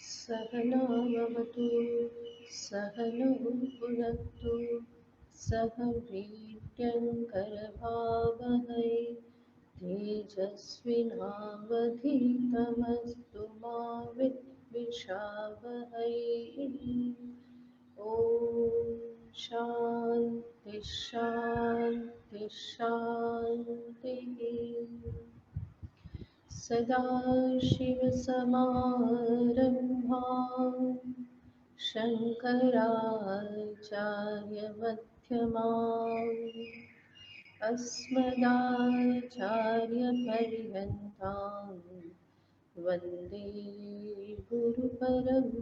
सहनावतु सहनौ भुनक्तु सह वीर्यङ्करभावहै तेजस्विनावधीतमस्तु मा विद्विषावहै। ॐ शान्ति शान्ति शान्तिः। सदाशिवसमारम्भां शङ्कराचार्यमध्यमाम् अस्मदाचार्यपर्यन्तां वन्दे गुरुपरम्पराम्।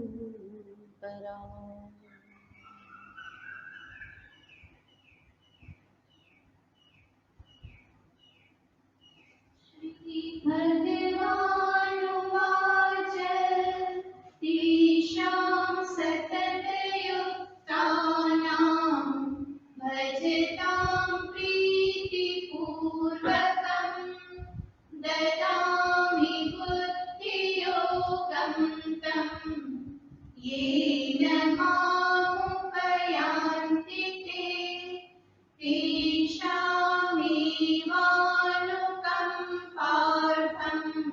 भगवानुवाच तेषां सततयुक्तानां भजतां प्रीतिपूर्वकं ददामि बुद्धियोगं तं येन मामुपयान्ति ते तेषामेवानुकम्पार्थम्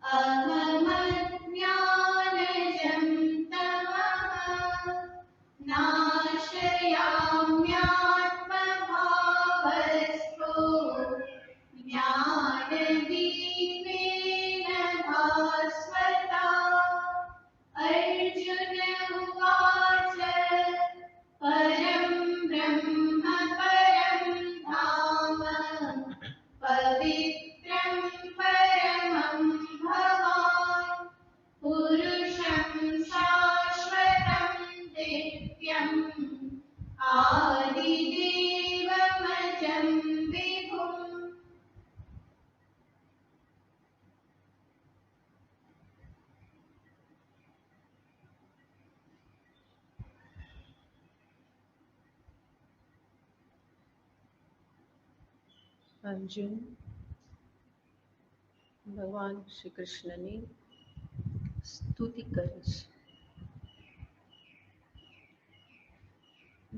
अहमज्ञानजं तमः नाशयाम्यात्मभावस्थो ज्ञानदीपेन भास्वता। अर्जुन उवाच परं ब्रह्म परं धाम पवित्रं परमं भवान् पुरुषं शाश्वतं दिव्यम् आदिदेवमजं विभुम्। अर्जुन ભગવાન શ્રી કૃષ્ણની સ્તુતિ કરે છે.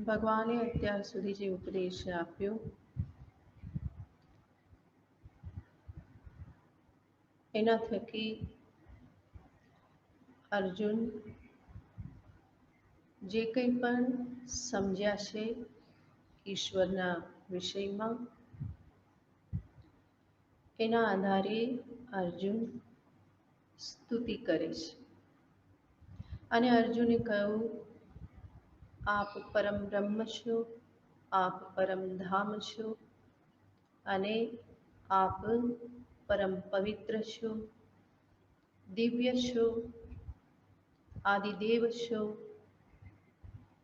ભગવાને અત્યાર સુધી જે ઉપદેશ આપ્યો એના થકી અર્જુન જે કંઈ પણ સમજ્યા છે ઈશ્વરના વિષયમાં એના આધારે અર્જુન સ્તુતિ કરે છે. અને અર્જુને કહ્યું, આપ પરમ બ્રહ્મ છો, આપ પરમ ધામ છો અને આપ પરમ પવિત્ર છો, દિવ્ય છો, આદિદેવ છો,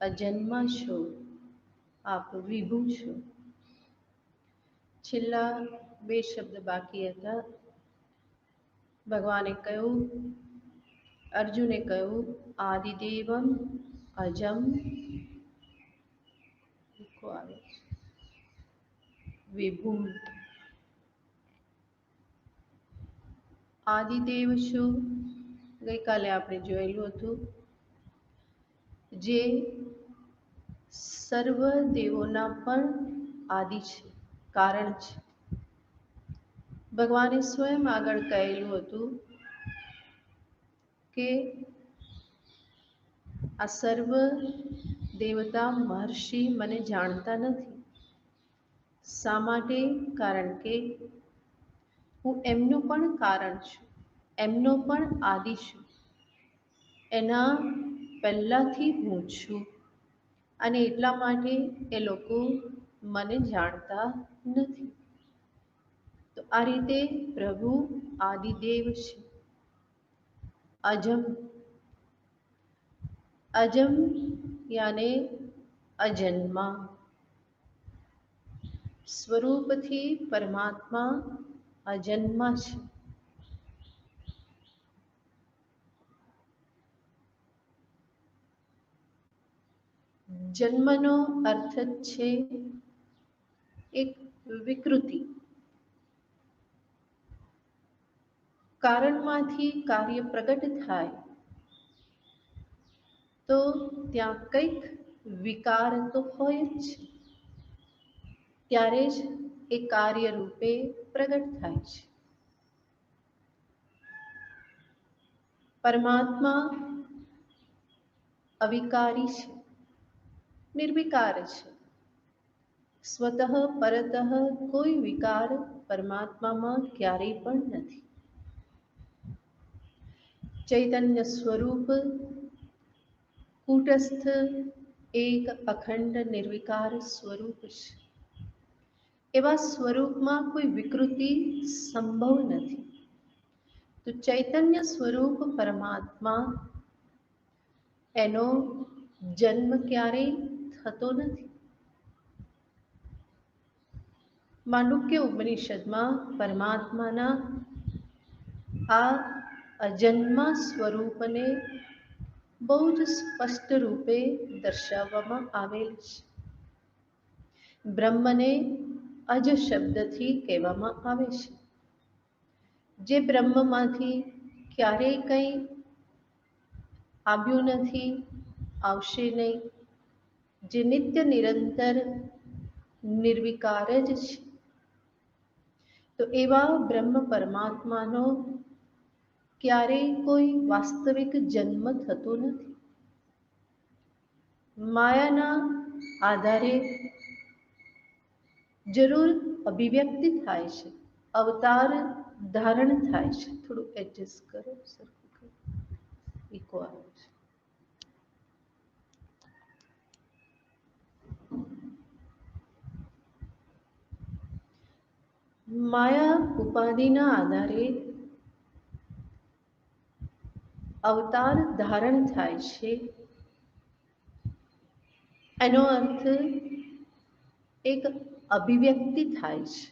અજન્મા છો, આપ વિભુ છો. છેલ્લા બે શબ્દ બાકી હતા. ભગવાને કહ્યું, અર્જુને કહ્યું, આદિદેવમ અજમ આવે વિભુમ. આદિદેવ શું? ગઈકાલે આપણે જોયેલું હતું, જે સર્વ દેવોના પણ આદિ છે, કારણ છે. ભગવાને સ્વયં આગળ કહેલું હતું કે આ સર્વ દેવતા મહર્ષિ મને જાણતા નથી. શા માટે? કારણ કે હું એમનું પણ કારણ છું, એમનો પણ આદિ છું, એના પહેલાંથી હું છું અને એટલા માટે એ લોકો મને જાણતા નથી. તો આ રીતે પ્રભુ આદિદેવ છે. અજમ, અજમ યાને અજન્મા. સ્વરૂપથી પરમાત્મા અજન્મા છે. જન્મનો અર્થ છે એક વિકૃતિ. કારણમાંથી કાર્ય પ્રગટ થાય તો ત્યાં કંઈક વિકાર તો હોય જ છે, ત્યારે જ એ કાર્ય રૂપે પ્રગટ થાય છે. પરમાત્મા અવિકારી છે, નિર્વિકાર છે. સ્વતઃ પરતઃ કોઈ વિકાર પરમાત્મામાં ક્યારેય પણ નથી. ચૈતન્ય સ્વરૂપ કૂટસ્થ એક અખંડ નિર્વિકાર સ્વરૂપ છે. એવા સ્વરૂપમાં કોઈ વિકૃતિ સંભવ નથી. તો ચૈતન્ય સ્વરૂપ પરમાત્મા, એનો જન્મ ક્યારેય થતો નથી. માંડુક્ય ઉપનિષદમાં પરમાત્માના આ અજન્મા સ્વરૂપને બહુ જ સ્પષ્ટ રૂપે દર્શાવવામાં આવેલ છે. બ્રહ્મને અજ શબ્દથી કહેવામાં આવે છે. જે બ્રહ્મમાંથી ક્યારેય કંઈ આવ્યું નથી, આવશે નહીં, જે નિત્ય નિરંતર નિર્વિકાર જ છે. તો એવા બ્રહ્મ પરમાત્માનો ક્યારેય કોઈ વાસ્તવિક જન્મ થતો નથી. માયાના આધારે જરૂર અભિવ્યક્તિ થાય છે, અવતાર ધારણ થાય છે. થોડું એડજસ્ટ કરો, સરખું કરો, ઇકો આવે છે. માયા ઉપાધિના આધારે અવતાર ધારણ થાય છે. એનો અર્થ એક અભિવ્યક્તિ થાય છે.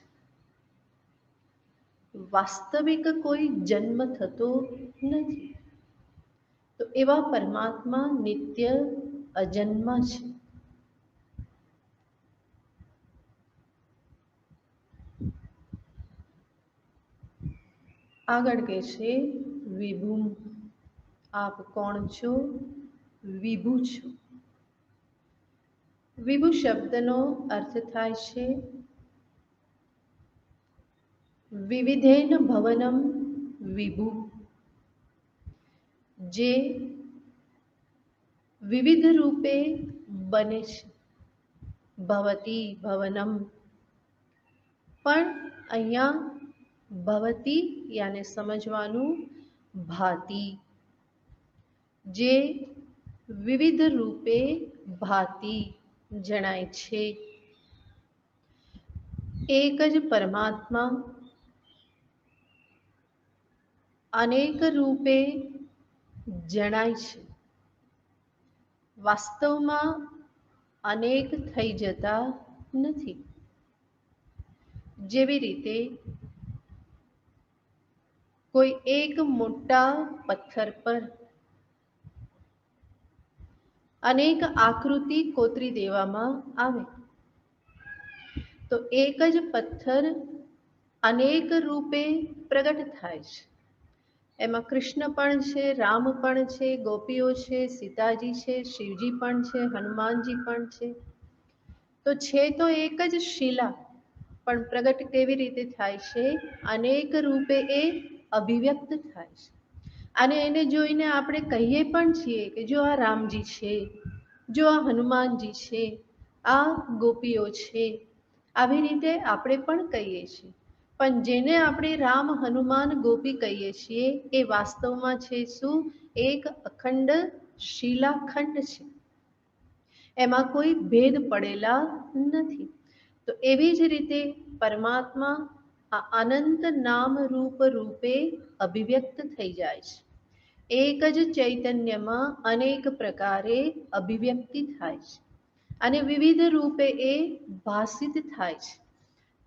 વાસ્તવિક કોઈ જન્મ થતો નથી. તો એવા પરમાત્મા નિત્ય અજન્મા છે. આગળ કહે છે વિભુ. આપ કોણ છો? વિભુ છો. વિભુ શબ્દનો અર્થ થાય છે વિવિધેન ભવનમ વિભુ, જે વિવિધ રૂપે બને છે. ભવતી ભવનમ, પણ અહીંયા ભવતી યાને સમજવાનું ભાતિ, જે વિવિધ રૂપે ભાતિ જણાય છે. એક જ પરમાત્મા અનેક રૂપે જણાય છે. વાસ્તવમાં અનેક થઈ જતા નથી. જેવી રીતે કોઈ એક મોટા પથ્થર પર અનેક આકૃતિ કોતરી દેવામાં આવે તો એક જ પથ્થર અનેક રૂપે પ્રગટ થાય છે. એમાં કૃષ્ણ પણ છે, રામ પણ છે, ગોપીઓ છે, સીતાજી છે, શિવજી પણ છે, હનુમાનજી પણ છે. તો છે તો એક જ શિલા, પણ પ્રગટ કેવી રીતે થાય છે? અનેક રૂપે એ અભિવ્યક્ત થાય છે. અને એને જોઈને આપણે કહીએ પણ છીએ કે જો આ રામજી છે, જો આ હનુમાનજી છે, આ ગોપીઓ છે. આવી રીતે આપણે પણ કહીએ છીએ. પણ જેને આપણે રામ, હનુમાન, ગોપી કહીએ છીએ એ વાસ્તવમાં છે શું? એક અખંડ શિલાખંડ છે. એમાં કોઈ ભેદ પડેલા નથી. તો એવી જ રીતે પરમાત્મા આ અનંત નામ રૂપે અભિવ્યક્ત થઈ જાય છે. એક જ ચૈતન્યમાં અનેક પ્રકારે અભિવ્યક્તિ થાય છે અને વિવિધ રૂપે એ ભાષિત થાય છે.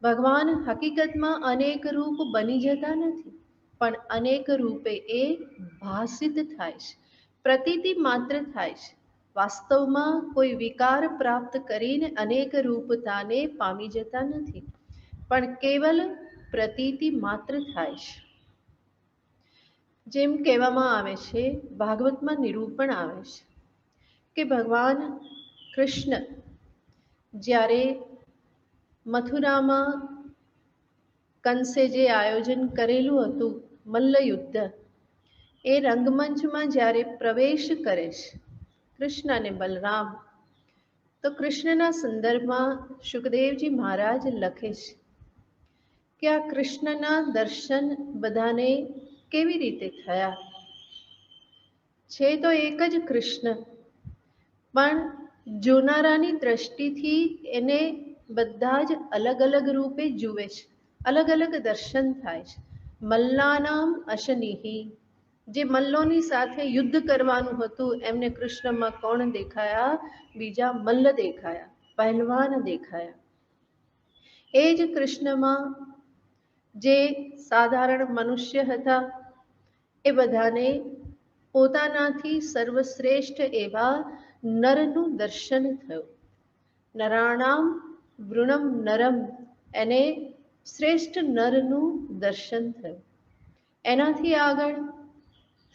ભગવાન હકીકતમાં અનેક રૂપ બની જતા નથી, પણ અનેક રૂપે એ ભાષિત થાય છે, પ્રતીતિ માત્ર થાય છે. વાસ્તવમાં કોઈ વિકાર પ્રાપ્ત કરીને અનેક રૂપતાને પામી જતા નથી, પણ કેવલ પ્રતીતિ માત્ર થાય છે. જેમ કહેવામાં આવે છે, ભાગવતમાં નિરૂપણ આવે છે કે ભગવાન કૃષ્ણ જ્યારે મથુરામાં કંસે જે આયોજન કરેલું હતું મલ્લયુદ્ધ, એ રંગમંચમાં જ્યારે પ્રવેશ કરે છે કૃષ્ણ અને બલરામ, તો કૃષ્ણના સંદર્ભમાં સુખદેવજી મહારાજ લખે છે કે આ કૃષ્ણના દર્શન બધાને કેવી રીતે થયા છે? તો એક જ કૃષ્ણ, પણ જોનારાની દ્રષ્ટિથી એને બધા જ અલગ અલગ રૂપે જુએ છે, અલગ અલગ દર્શન થાય છે. મલ્લાનામ અશનિહી, જે મલ્લોની સાથે યુદ્ધ કરવાનું હતું એમને કૃષ્ણમાં કોણ દેખાયા? બીજા મલ્લ દેખાયા, પહેલવાન દેખાયા. એ જ કૃષ્ણમાં જે સાધારણ મનુષ્ય હતા એ બધાને પોતાનાથી સર્વશ્રેષ્ઠ એવા નરનું દર્શન થયું. નરાણામ વૃણમ નરમ, એને શ્રેષ્ઠ નરનું દર્શન થયું. એનાથી આગળ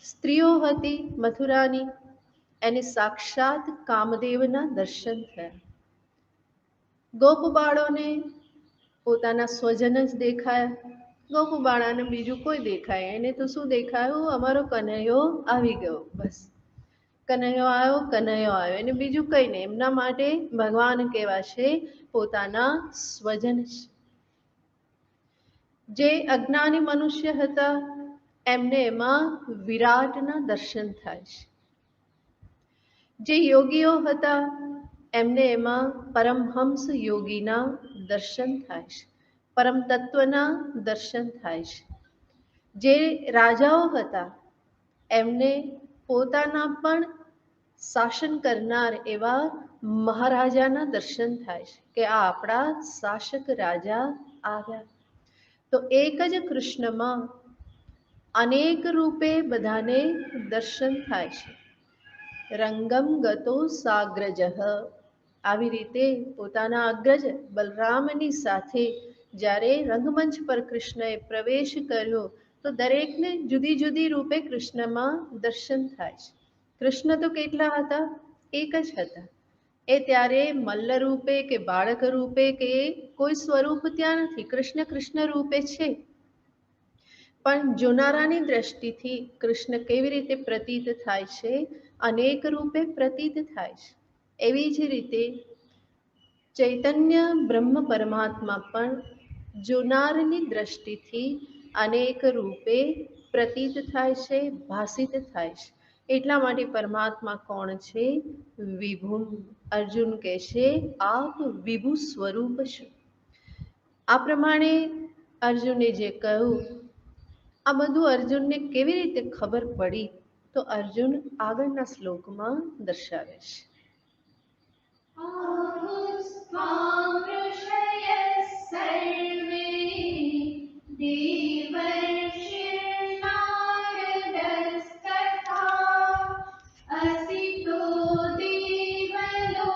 સ્ત્રીઓ હતી મથુરાની, એને સાક્ષાત કામદેવના દર્શન થયા. ગોપબાળોને પોતાના સ્વજન જ દેખાયા. ગોપબાળાને બીજું કોઈ દેખાય, એને તો શું દેખાયું? અમારો કનૈયો આવી ગયો, બસ કનૈયો આવ્યો, એને બીજું કંઈ નહીં. એમના માટે ભગવાન કેવા છે? પોતાના સ્વજન છે. જે અજ્ઞાની મનુષ્ય હતા એમને એમાં વિરાટના દર્શન થાય છે. જે યોગીઓ હતા એમને એમાં પરમહંસ યોગીના દર્શન થાય છે, પરમ તત્વના દર્શન થાય છે. જે રાજાઓ હતા એમને પોતાના પણ શાસન કરનાર એવા મહારાજાના દર્શન થાય છે કે આ આપણા શાસક રાજા આવ્યા. તો એક જ કૃષ્ણમાં અનેક રૂપે બધાને દર્શન થાય છે. રંગમ ગતો સાગ્રજઃ, આવી રીતે પોતાના અગ્રજ બલરામની સાથે જ્યારે રંગમંચ પર કૃષ્ણએ પ્રવેશ કર્યો તો દરેકને જુદી જુદી રૂપે કૃષ્ણમાં દર્શન થાય છે. કૃષ્ણ તો કેટલા હતા? એક જ હતા. એ ત્યારે મલ્લ રૂપે કે બાળક રૂપે કે કોઈ સ્વરૂપ ત્યાં નથી. કૃષ્ણ કૃષ્ણ રૂપે છે, પણ જોનારાની દ્રષ્ટિથી કૃષ્ણ કેવી રીતે પ્રતીત થાય છે? અનેક રૂપે પ્રતીત થાય છે. એવી જ રીતે ચૈતન્ય બ્રહ્મ પરમાત્મા પણ જોનારની દ્રષ્ટિથી અનેક રૂપે પ્રતીત થાય છે, ભાષિત થાય છે. એટલા માટે પરમાત્મા કોણ છે? વિભુમ. અર્જુન કહે છે આપ વિભુ સ્વરૂપ છો. આ પ્રમાણે અર્જુને જે કહ્યું, આ બધું અર્જુનને કેવી રીતે ખબર પડી? તો અર્જુન આગળના શ્લોકમાં દર્શાવે છે. आहुस्त्वां ऋषयः सर्वे देवर्षिर्नारदस्तथा असितो देवलो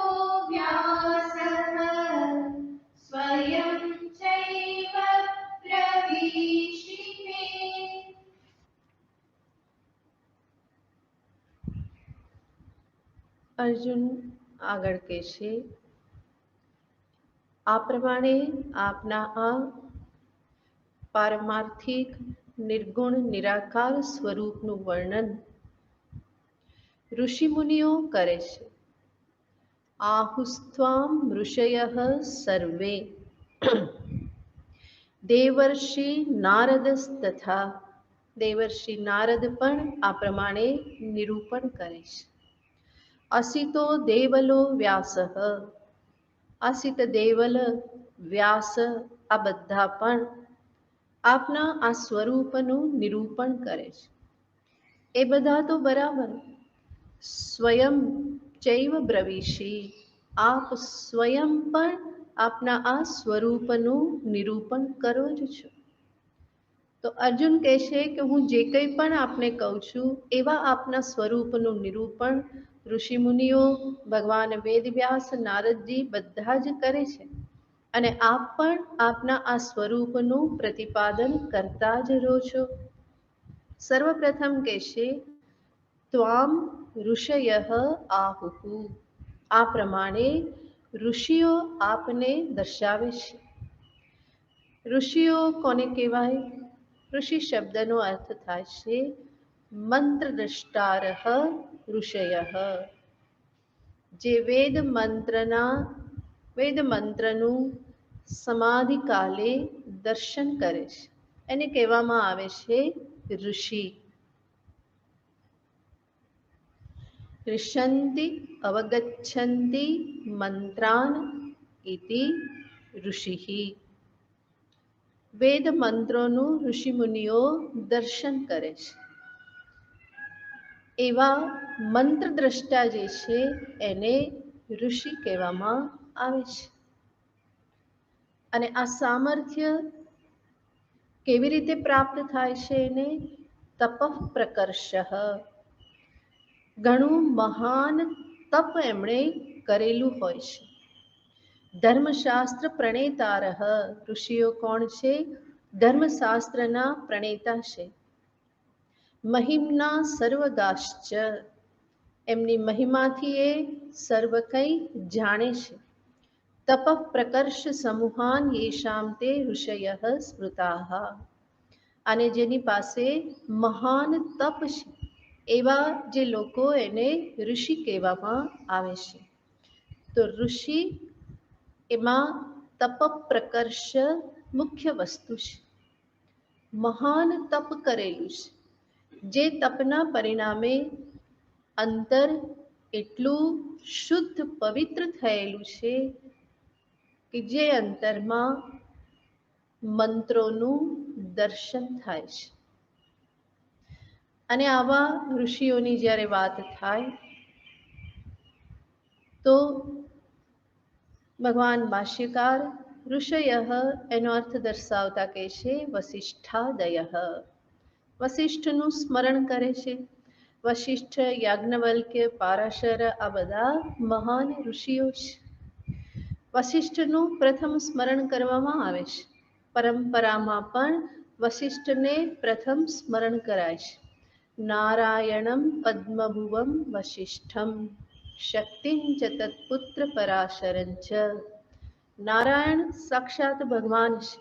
व्यासः स्वयं चैव प्रवीशिमे. અર્જુન આગળ કહે છે, આ પ્રમાણે આપના આ પારમાર્થિક નિર્ગુણ નિરાકાર સ્વરૂપનું વર્ણન ઋષિમુનિઓ કરે છે. આહુસ્ત્વામ ઋષયઃ સર્વે દેવર્ષિ નારદસ્તથા, દેવર્ષિ નારદ પણ આ પ્રમાણે નિરૂપણ કરે છે. અસિતો દેવલો વ્યાસઃ, અસિત દેવલ વ્યાસ આ બધા પણ આપના આ સ્વરૂપનું નિરૂપણ કરે છે. એ બધા તો બરાબર, સ્વયં ચૈવ બ્રવીષી, આપ સ્વયં પણ આપના આ સ્વરૂપનું નિરૂપણ કરો જ છો. તો અર્જુન કહે છે કે હું જે કંઈ પણ આપને કહું છું એવા આપના સ્વરૂપનું નિરૂપણ ઋષિમુનિઓ, ભગવાન વેદવ્યાસ, નારદજી બધા જ કરે છે. અને આપ પણ આપના આ સ્વરૂપનું પ્રતિપાદન કરતા જ રહો છો. સર્વપ્રથમ કહેશે ત્વામ ઋષયઃ આહુહુ. આ પ્રમાણે ઋષિઓ આપને દર્શાવે છે. ઋષિઓ કોને કહેવાય? ઋષિ શબ્દનો અર્થ થાય છે મંત્રદ્રષ્ટારઃ ઋષયઃ. જે વેદ મંત્રનું સમાધિ કાલે દર્શન કરે છે એને કહેવામાં આવે છે ઋષિ. ઋષન્તિ અવગચ્છન્તિ મંત્રાન ઇતિ ઋષિ. વેદ મંત્રોનું ઋષિમુનિઓ દર્શન કરે છે. એવા મંત્રદ્રષ્ટા જે છે એને ઋષિ કહેવામાં આવે છે. અને આ સામર્થ્ય કેવી રીતે પ્રાપ્ત થાય છે? એને તપઃ પ્રકર્ષઃ. ઘણું મહાન તપ એમણે કરેલું હોય છે. ધર્મશાસ્ત્ર પ્રણેતારઃ. ઋષિઓ કોણ છે? ધર્મશાસ્ત્રના પ્રણેતા છે. મહિમ્ના સર્વગાશ્ચ. એમની મહિમાથી એ સર્વ કંઈ જાણે છે. તપઃ પ્રકર્ષ સમૂહાન યેષામ તે ઋષયઃ સ્મૃતાઃ. અને જેની પાસે મહાન તપ છે એવા જે લોકો એને ઋષિ કહેવામાં આવે છે. તો ઋષિ એમાં તપ પ્રકર્ષ મુખ્ય વસ્તુ છે. મહાન તપ કરેલું છે. જે તપના પરિણામે અંતર એટલું શુદ્ધ પવિત્ર થયેલું છે કે જે અંતરમાં મંત્રોનું દર્શન થાય છે. અને આવા ઋષિઓની જ્યારે વાત થાય તો ભગવાન ભાષ્યકાર ઋષયઃ એનો અર્થ દર્શાવતા કહે છે વસિષ્ઠાદયઃ. વસિષ્ઠનું સ્મરણ કરે છે. વશિષ્ઠ, યાજ્ઞવલ્ક્ય, પારાશર આ બધા મહાન ઋષિઓ છે. વશિષ્ઠનું પ્રથમ સ્મરણ કરવામાં આવે છે. પરંપરામાં પણ વશિષ્ઠને પ્રથમ સ્મરણ કરાય છે. નારાયણમ પદ્મભુવમ વશિષ્ઠમ શક્તિં ચ તત્પુત્ર પરાશરં ચ. નારાયણ સાક્ષાત ભગવાન છે.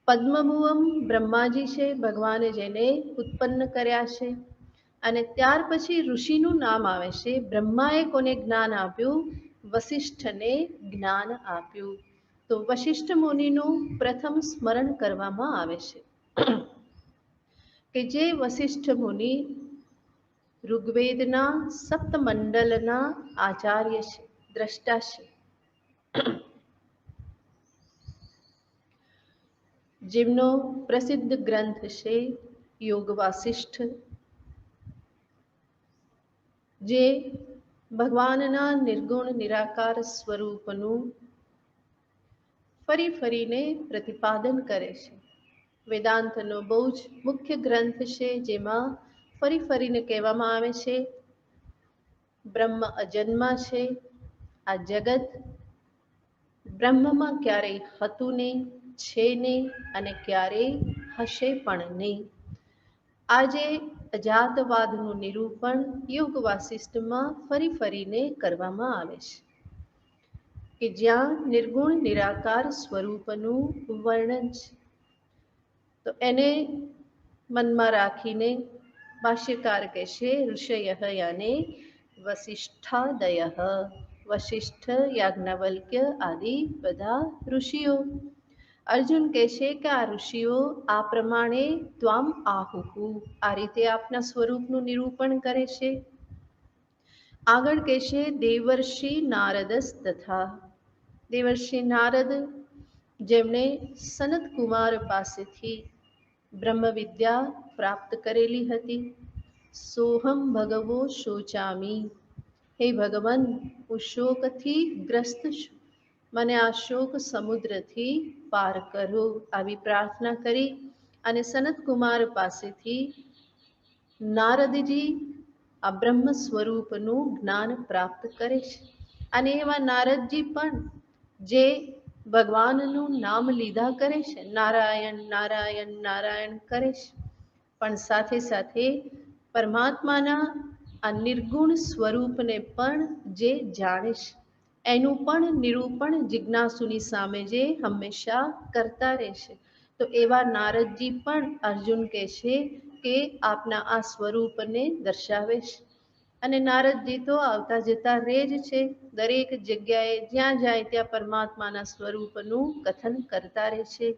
પદ્મભુવમ બ્રહ્માજી છે, ભગવાને જેને ઉત્પન્ન કર્યા છે. અને ત્યાર પછી ઋષિનું નામ આવે છે. બ્રહ્માએ કોને જ્ઞાન આપ્યું? વશિષ્ઠને જ્ઞાન આપ્યું. તો વશિષ્ઠ મુનિનું પ્રથમ સ્મરણ કરવામાં આવે છે કે જે વશિષ્ઠ મુનિ ઋગ્વેદના સપ્તમંડલના આચાર્ય છે, દ્રષ્ટા છે. જેમનો પ્રસિદ્ધ ગ્રંથ છે યોગ વાસિષ્ઠ, જે ભગવાનના નિર્ગુણ નિરાકાર સ્વરૂપનું ફરી ફરીને પ્રતિપાદન કરે છે. વેદાંતનો બહુ જ મુખ્ય ગ્રંથ છે જેમાં ફરી ફરીને કહેવામાં આવે છે બ્રહ્મ અજન્મા છે. આ જગત બ્રહ્મમાં ક્યારેય હતું નહીં, છે નહીં અને ક્યારેય હશે પણ નહીં. આજે અજાતવાદનું નિરૂપણ યોગ વાસિષ્ઠમાં ફરી ફરીને કરવામાં આવે છે કે જ્યાં નિર્ગુણ નિરાકાર સ્વરૂપનું વર્ણન છે. તો એને મનમાં રાખીને ભાષ્યકાર કહેશે ઋષયઃ યાને વસિષ્ઠાદયઃ. વશિષ્ઠ, યાજ્ઞવલ્ક્ય આદિ બધા ઋષિઓ. અર્જુન કહેશે કે આ ઋષિઓ આ પ્રમાણે ત્વામ આહુહુ, આ રીતે આપના સ્વરૂપનું નિરૂપણ કરે છે. આગળ કહેશે દેવર્ષિ નારદસ તથા. દેવર્ષિ નારદ જેમણે સનત કુમાર પાસેથી બ્રહ્મ વિદ્યા પ્રાપ્ત કરેલી હતી. સોહમ ભગવો શોચામી. હે ભગવાન, હું શોકથી ગ્રસ્ત છું, મને આ શોક સમુદ્રથી પાર કરો. આવી પ્રાર્થના કરી અને સનત કુમાર પાસેથી નારદજી આ બ્રહ્મ સ્વરૂપનું જ્ઞાન પ્રાપ્ત કરે છે. અને એવા નારદજી પણ જે ભગવાનનું નામ લીધા કરે છે, નારાયણ નારાયણ નારાયણ કરે છે, પણ સાથે સાથે પરમાત્માના આ નિર્ગુણ સ્વરૂપને પણ જે જાણે છે એનું પણ નિરૂપણ જિજ્ઞાસુની સામે જે હંમેશા કરતા રહેશે. તો એવા નારદજી પણ અર્જુન કહે છે કે આપના આ સ્વરૂપને દર્શાવે છે. અને નારદજી તો આવતા જતા રહે જ છે, દરેક જગ્યાએ જ્યાં જાય ત્યાં પરમાત્માના સ્વરૂપનું કથન કરતા રહે છે.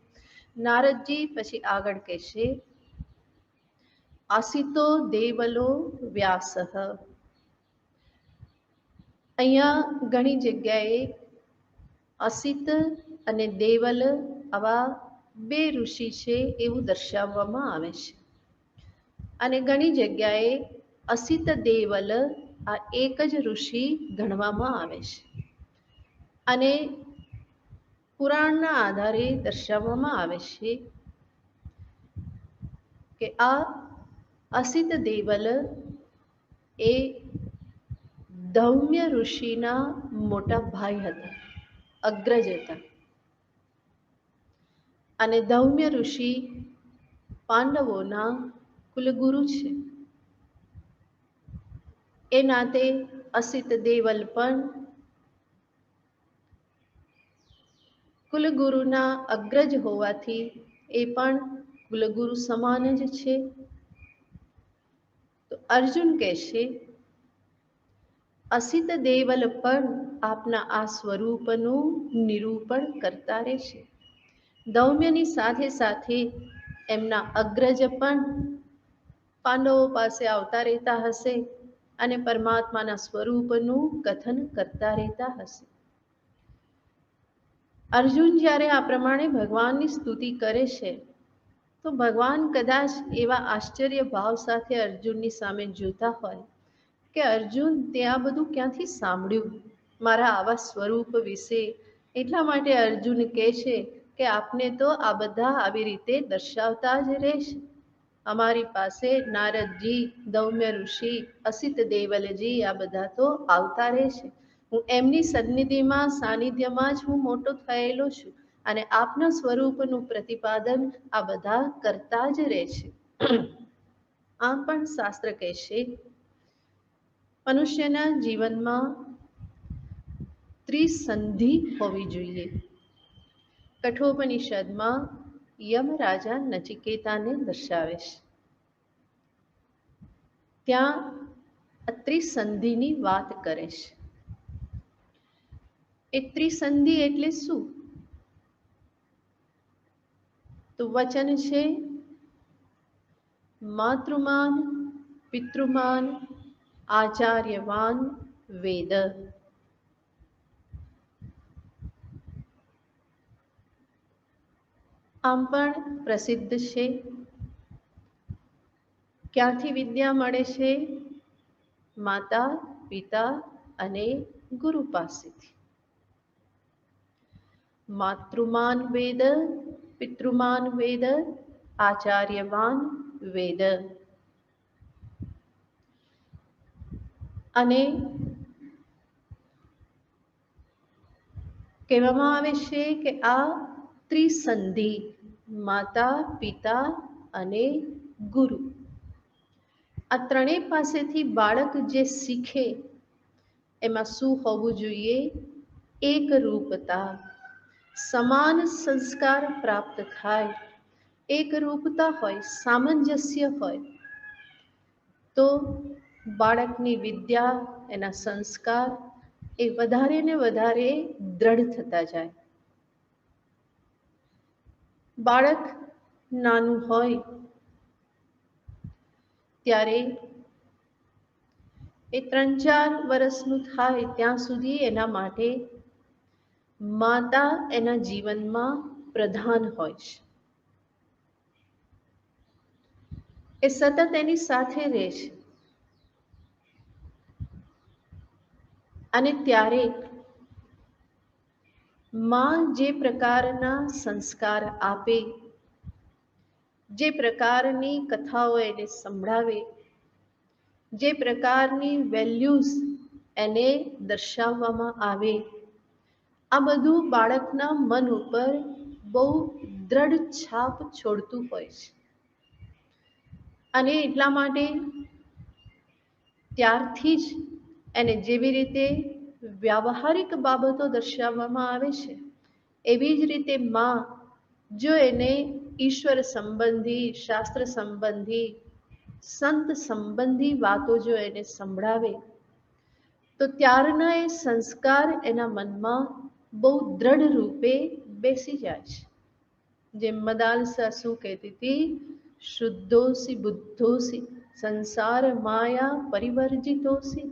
નારદજી પછી આગળ કહેશે, આસિતો દેવલો વ્યાસ. અહીંયા ઘણી જગ્યાએ અસિત અને દેવલ આવા બે ઋષિ છે એવું દર્શાવવામાં આવે છે. અને ઘણી જગ્યાએ અસિત દેવલ આ એક જ ઋષિ ગણવામાં આવે છે. અને પુરાણના આધારે દર્શાવવામાં આવે છે કે આ અસિત દેવલ એ ધૌમ્ય ઋષિના મોટા ભાઈ હતા, અગ્રજ હતા. અને ધૌમ્ય ઋષિ પાંડવોના કુલગુરુ છે. એ નાતે અસિત દેવલ પણ કુલગુરુના અગ્રજ હોવાથી એ પણ કુલગુરુ સમાન જ છે. તો અર્જુન કહેશે, અસિત દેવલ પણ આપના આ સ્વરૂપનું નિરૂપણ કરતા રહેશે. ધૌમ્યની સાથે સાથે એમના અગ્રજ પણ પાંડવો પાસે આવતા રહેતા હશે અને પરમાત્માના સ્વરૂપનું કથન કરતા રહેતા હશે. અર્જુન જ્યારે આ પ્રમાણે ભગવાનની સ્તુતિ કરે છે તો ભગવાન કદાચ એવા આશ્ચર્ય ભાવ સાથે અર્જુનની સામે જોતા હોય કે અર્જુન તે આ બધું ક્યાંથી સાંભળ્યું મારા આવા સ્વરૂપ વિશે. એટલા માટે અર્જુન કહે છે કે આપને તો આ બધા આવી રીતે દર્શાવતા જ રહેશે. અમારી પાસે નારદજી, ધૌમ્ય ઋષિ, અસિત દેવલજી આ બધા તો આવતા રહેશે. હું એમની સન્નિધિમાં સાનિધ્યમાં જ હું મોટો થયેલો છું અને આપના સ્વરૂપનું પ્રતિપાદન આ બધા કરતા જ રહેશે. આમ પણ શાસ્ત્ર કહેશે, મનુષ્યના જીવનમાં ત્રિસંધિ હોવી જોઈએ. કઠોપનિષદમાં યમરાજા નચિકેતાને દર્શાવે છે. ત્યાં ત્રિસંધિની વાત કરે છે. એ ત્રિસંધિ એટલે શું? તો વચન છે, માતૃમાન, પિતૃમાન, આચાર્યવાન, વેદ. આમ પણ પ્રસિદ્ધ છે. ક્યાંથી વિદ્યા મળે છે? માતા, પિતા અને ગુરુ પાસેથી. માતૃમાન વેદ, પિતૃમાન વેદ, આચાર્યવાન વેદ. અને કહેવામાં આવે છે કે આ ત્રિસંધિ માતા, પિતા અને ગુરુ આ ત્રણેય પાસેથી બાળક જે શીખે એમાં શું હોવું જોઈએ? એક રૂપતા, સમાન સંસ્કાર પ્રાપ્ત થાય. એક રૂપતા હોય, સામંજસ્ય હોય તો બાળકની વિદ્યા, એના સંસ્કાર એ વધારે ને વધારે દ્રઢ થતા જાય. બાળક નાનું હોય ત્યારે એ 3-4 વર્ષનું થાય ત્યાં સુધી એના માટે માતા એના જીવનમાં પ્રધાન હોય છે. એ સતત એની સાથે રહે છે. અને ત્યારે માં જે પ્રકારના સંસ્કાર આપે, જે પ્રકારની કથાઓ એને સંભળાવે, જે પ્રકારની વેલ્યુઝ એને દર્શાવવામાં આવે, આ બધું બાળકના મન ઉપર બહુ દ્રઢ છાપ છોડતું હોય છે. અને એટલા માટે ત્યારથી જ એને જેવી રીતે વ્યાવહારિક બાબતો દર્શાવવામાં આવે છે, એવી જ રીતે માં જો એને ઈશ્વર સંબંધી, શાસ્ત્ર સંબંધી, સંત સંબંધી વાતો જો એને સંભળાવે તો ત્યારના એ સંસ્કાર એના મનમાં બહુ દ્રઢ રૂપે બેસી જાય છે. જેમ મદાલસા શું કહેતી હતી, શુદ્ધોસી બુદ્ધોસી સંસાર માયા પરિવર્જિતોસી.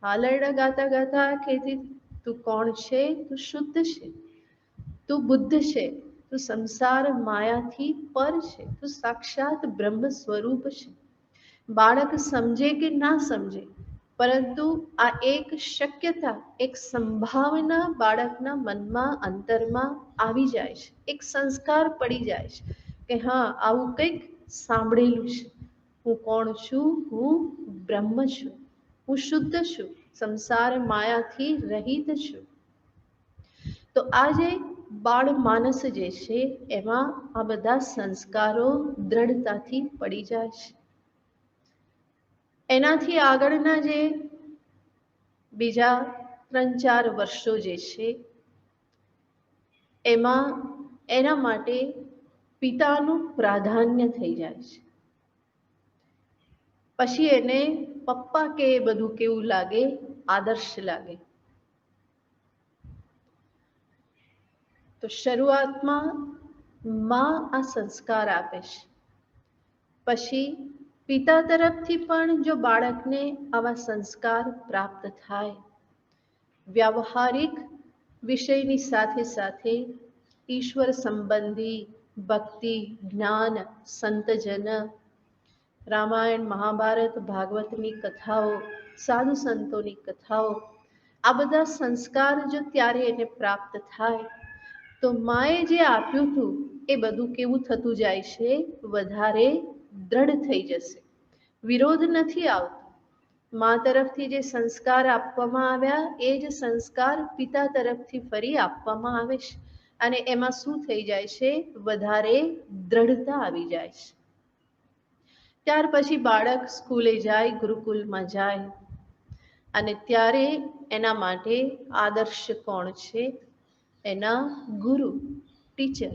હાલરડા ગાતા ગાતા કહેતી તું કોણ છે? તું શુદ્ધ છે, તું બુદ્ધ છે, તું સંસાર માયાથી પર છે, તું સાક્ષાત બ્રહ્મ સ્વરૂપ છે. બાળક સમજે કે ના સમજે, પરંતુ આ એક શક્યતા, એક સંભાવના બાળકના મનમાં, અંતરમાં આવી જાય છે. એક સંસ્કાર પડી જાય છે કે હા, આવું કંઈક સાંભળેલું છે. હું કોણ છું? હું બ્રહ્મ છું, હું શુદ્ધ છું, સંસાર માયાથી રહિત છું. તો આ જે બાળ માનસ જે છે એમાં આ બધા સંસ્કારો દ્રઢતાથી પડી જાય છે. એનાથી આગળના જે બીજા 3-4 વર્ષો જે છે એમાં એના માટે પિતાનું પ્રાધાન્ય થઈ જાય છે. પછી એને પપ્પા કે એ બધું કેવું લાગે? આદર્શ લાગે. તો શરૂઆતમાં માં આ સંસ્કાર આપે છે. પછી પિતા તરફથી પણ જો બાળકને આવા સંસ્કાર પ્રાપ્ત થાય, વ્યાવહારિક વિષયની સાથે સાથે ઈશ્વર સંબંધી, ભક્તિ, જ્ઞાન, સંતજન, રામાયણ, મહાભારત, ભાગવતની કથાઓ, સાધુ સંતોની કથાઓ, આ બધા સંસ્કાર જો ત્યારે એને પ્રાપ્ત થાય તો માએ જે આપ્યું હતું એ બધું કેવું થતું જાય છે? વધારે દ્રઢ થઈ જશે. વિરોધ નથી આવતો. મા તરફથી જે સંસ્કાર આપવામાં આવ્યા એ જ સંસ્કાર પિતા તરફથી ફરી આપવામાં આવે છે. અને એમાં શું થઈ જાય છે? વધારે દ્રઢતા આવી જાય છે. ત્યાર પછી બાળક સ્કૂલે જાય, ગુરુકુલમાં જાય, અને ત્યારે એના માટે આદર્શ કોણ છે? એના ગુરુ, ટીચર.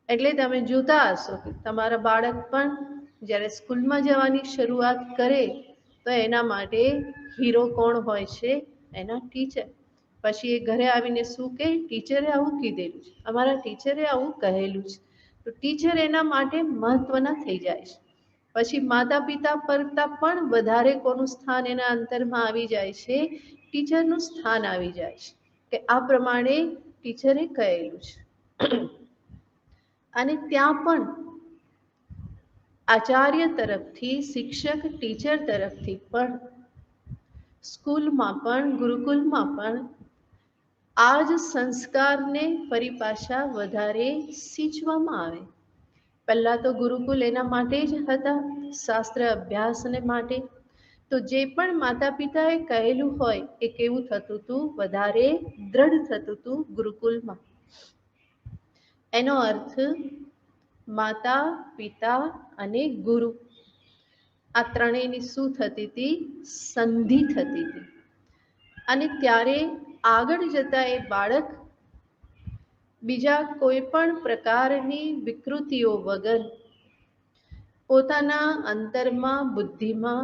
એટલે તમે જોતા હશો કે તમારા બાળક પણ જ્યારે સ્કૂલમાં જવાની શરૂઆત કરે તો એના માટે હીરો કોણ હોય છે? એના ટીચર. પછી એ ઘરે આવીને શું કહે? ટીચરે આવું કીધેલું છે, અમારા ટીચરે આવું કહેલું છે. તો ટીચર એના માટે મહત્વના થઈ જાય છે. પછી માતા પિતા કરતા પણ વધારે કોનું સ્થાન એના અંતરમાં આવી જાય છે? ટીચરનું સ્થાન આવી જાય છે કે આ પ્રમાણે ટીચરે કહેલું છે. અને ત્યાં પણ આચાર્ય તરફથી, શિક્ષક ટીચર તરફથી પણ, સ્કૂલમાં પણ, ગુરુકુલમાં પણ આ જ સંસ્કારને ફરી પાછા વધારે સિંચવામાં આવે. પહેલા તો ગુરુકુલ એના માટે જ હતા, શાસ્ત્ર અભ્યાસને માટે. તો જે પણ માતા પિતાએ કહેલું હોય એ કેવું થતું હતું? વધારે દ્રઢ થતું હતું ગુરુકુલમાં. એનો અર્થ માતા, પિતા અને ગુરુ, આ ત્રણેયની શું થતી હતી? સંધિ થતી હતી. અને ત્યારે આગળ જતા એ બાળક બીજા કોઈ પણ પ્રકારની વિકૃતિઓ વગર પોતાના અંતરમાં, બુદ્ધિમાં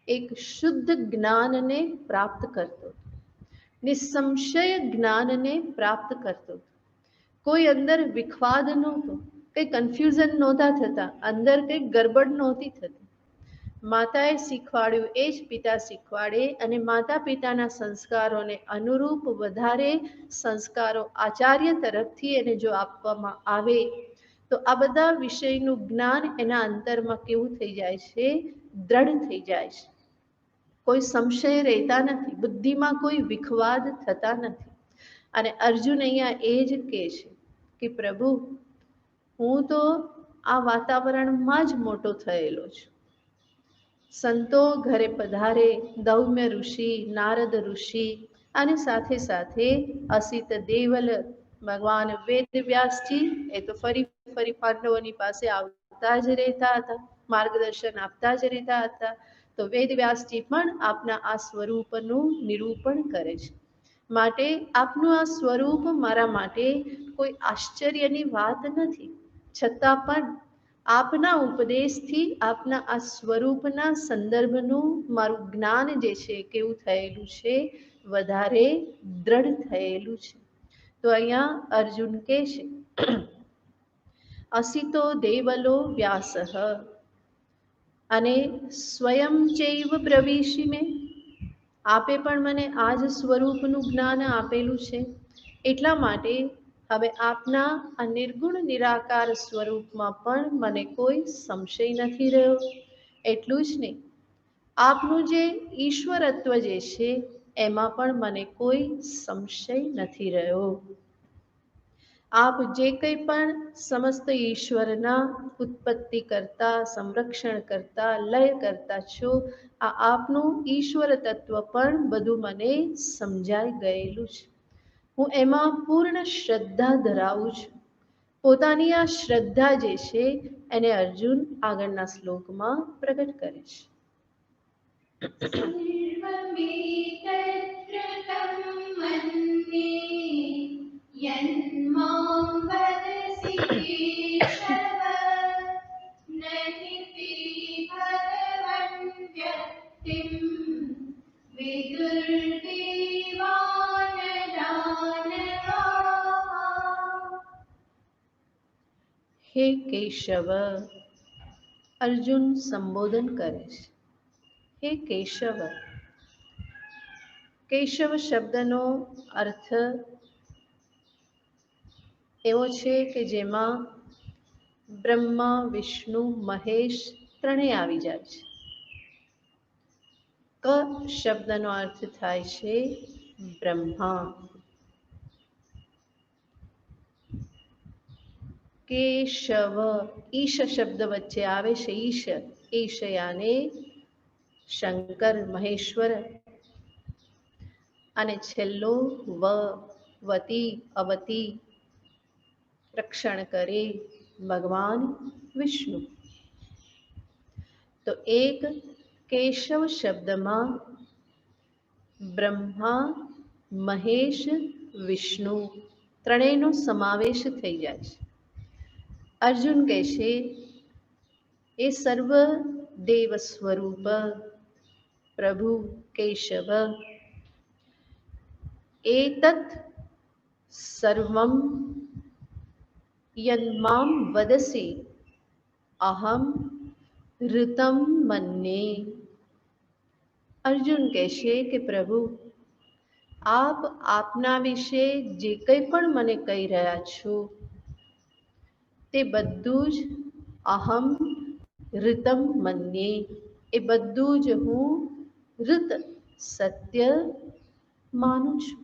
એક શુદ્ધ જ્ઞાનને પ્રાપ્ત કરતો, નિસંશય જ્ઞાનને પ્રાપ્ત કરતો. કોઈ અંદર વિખવાદ નહોતો, કંઈ કન્ફ્યુઝન નહોતા થતા, અંદર કંઈ ગડબડ નહોતી થતી. માતાએ શીખવાડ્યું એ જ પિતા શીખવાડે, અને માતા પિતાના સંસ્કારોને અનુરૂપ વધારે સંસ્કારો આચાર્ય તરફથી એને જો આપવામાં આવે તો આ બધા વિષયનું જ્ઞાન એના અંતરમાં કેવું થઈ જાય છે? દ્રઢ થઈ જાય છે. કોઈ સંશય રહેતા નથી, બુદ્ધિમાં કોઈ વિખવાદ થતા નથી. અને અર્જુન અહીંયા એ જ કહે છે કે પ્રભુ, હું તો આ વાતાવરણમાં જ મોટો થયેલો છું. સંતો ઘરે પધારે, દૌમ્ય ઋષિ, નારદ ઋષિ, અને સાથે સાથે અસિત દેવલ, ભગવાન વેદ વ્યાસજી, એ તો ફરી પાંડવોની પાસે આવતા જ રહેતા હતા. માર્ગદર્શન આપતા જ રહેતા હતા. તો વેદવ્યાસજી પણ આપના આ સ્વરૂપનું નિરૂપણ કરે છે. માટે આપનું આ સ્વરૂપ મારા માટે કોઈ આશ્ચર્યની વાત નથી. છતાં પણ આપના ઉપદેશથી આપના આ સ્વરૂપના સંદર્ભનું મારું જ્ઞાન જે છે કેવું થયેલું છે, વધારે દ્રઢ થયેલું છે. તો અહીંયા અર્જુન કહે છે, અસિતો દેવલો વ્યાસ અને સ્વયં ચૈવ બ્રવીષિ મેં. આપે પણ મને આ જ સ્વરૂપનું જ્ઞાન આપેલું છે. એટલા માટે હવે આપના આ નિર્ગુણ નિરાકાર સ્વરૂપમાં પણ મને કોઈ સંશય નથી રહ્યો. એટલું જ નહીં, આપનું જે ઈશ્વરત્વ જે છે એમાં પણ મને કોઈ સંશય નથી રહ્યો. આપ જે કંઈ પણ સમસ્ત ઈશ્વરના ઉત્પત્તિ કરતા, સંરક્ષણ કરતા, લય કરતા છો, આ આપનું ઈશ્વર તત્વ પણ બધું મને સમજાઈ ગયેલું છે. હું એમાં પૂર્ણ શ્રદ્ધા ધરાવું છું. પોતાની આ શ્રદ્ધા જે છે એને અર્જુન આગળના શ્લોકમાં પ્રગટ કરે છે. सर्वमेतत्कृतं मन्ये यन्मां वदसि केशव न हि ते भगवन् व्यक्तिं विदुर्देवान दानवाः। હે કેશવ, અર્જુન સંબોધન કરે છે. હે કેશવ. કેશવ શબ્દનો અર્થ એવો છે કે જેમાં બ્રહ્મા, વિષ્ણુ, મહેશ ત્રણેય આવી જાય છે. ક શબ્દનો અર્થ થાય છે બ્રહ્મા. કેશવ, ઈશ શબ્દ વચ્ચે આવે છે. ઈશ, ઈશ યાને શંકર, મહેશ્વર. અને છેલ્લો વ, વતી, અવતી, રક્ષણ કરે ભગવાન વિષ્ણુ. તો એક કેશવ શબ્દમાં બ્રહ્મા, મહેશ, વિષ્ણુ ત્રણેયનો સમાવેશ થઈ જાય છે. અર્જુન કહે છે, એ સર્વ દેવ સ્વરૂપ પ્રભુ કેશવ, એતત સર્વમ યન્મામ વદસી અહમ ઋતમ મન્યે. અર્જુન કહેશે કે પ્રભુ, આપ આપના વિશે જે કંઈ પણ મને કહી રહ્યા છો તે બધું જ અહમ ઋતમ મન્યે, એ બધું જ હું ઋત સત્ય માનું છું.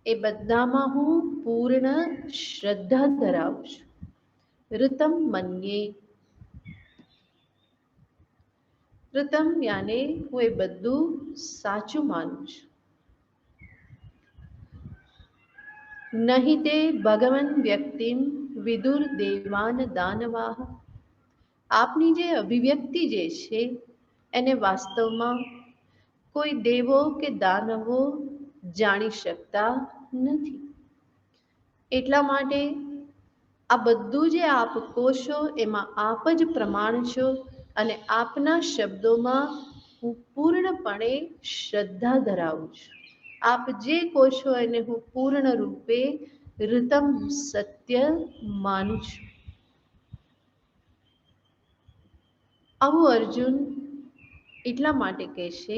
એ બધામાં હું પૂર્ણ શ્રદ્ધા ધરાવું છું. ઋતમ મન્યે, ઋતમ યાને હું એ બધું સાચું માનું છું. નહીં તે ભગવન વ્યક્તિમ વિદુર દેવાન દાનવાહ. આપની જે અભિવ્યક્તિ જે છે એને વાસ્તવમાં કોઈ દેવો કે દાનવો જાણી શકતા નથી. એટલા માટે આ બધું જે આપ કહો છો એમાં આપ જ પ્રમાણ છો અને આપના શબ્દોમાં હું પૂર્ણપણે શ્રદ્ધા ધરાવું છું. આપ જે કહો છો એને હું પૂર્ણ રૂપે ઋતમ સત્ય માનું છું. આવું અર્જુન એટલા માટે કહેશે,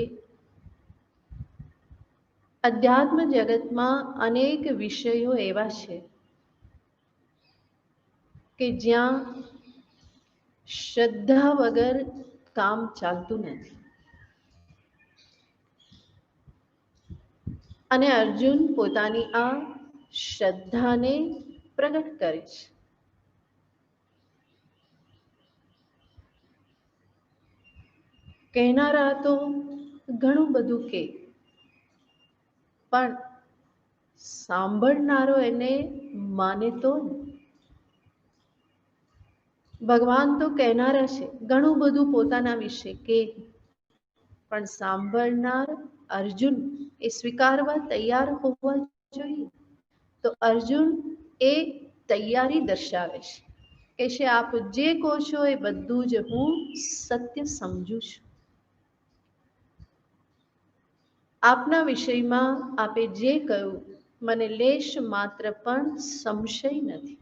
અધ્યાત્મ જગતમાં અનેક વિષયો એવા છે કે જ્યાં શ્રદ્ધા વગર કામ ચાલતું નથી. અને અર્જુન પોતાની આ શ્રદ્ધાને પ્રગટ કરે છે. કહેનારા તો ઘણું બધું કહે, પણ સાંભળનારો એને માને તો. ભગવાન તો કહેનારા છે ઘણું બધું પોતાના વિશે કે, પણ સાંભળનાર અર્જુન એ સ્વીકારવા તૈયાર હોવા જોઈએ. તો અર્જુન એ તૈયારી દર્શાવે છે કે છે આપ જે કહો છો એ બધું જ હું સત્ય સમજુ છું. આપના વિષયમાં આપે જે કહ્યું મને લેશ માત્ર પણ સંશય નથી.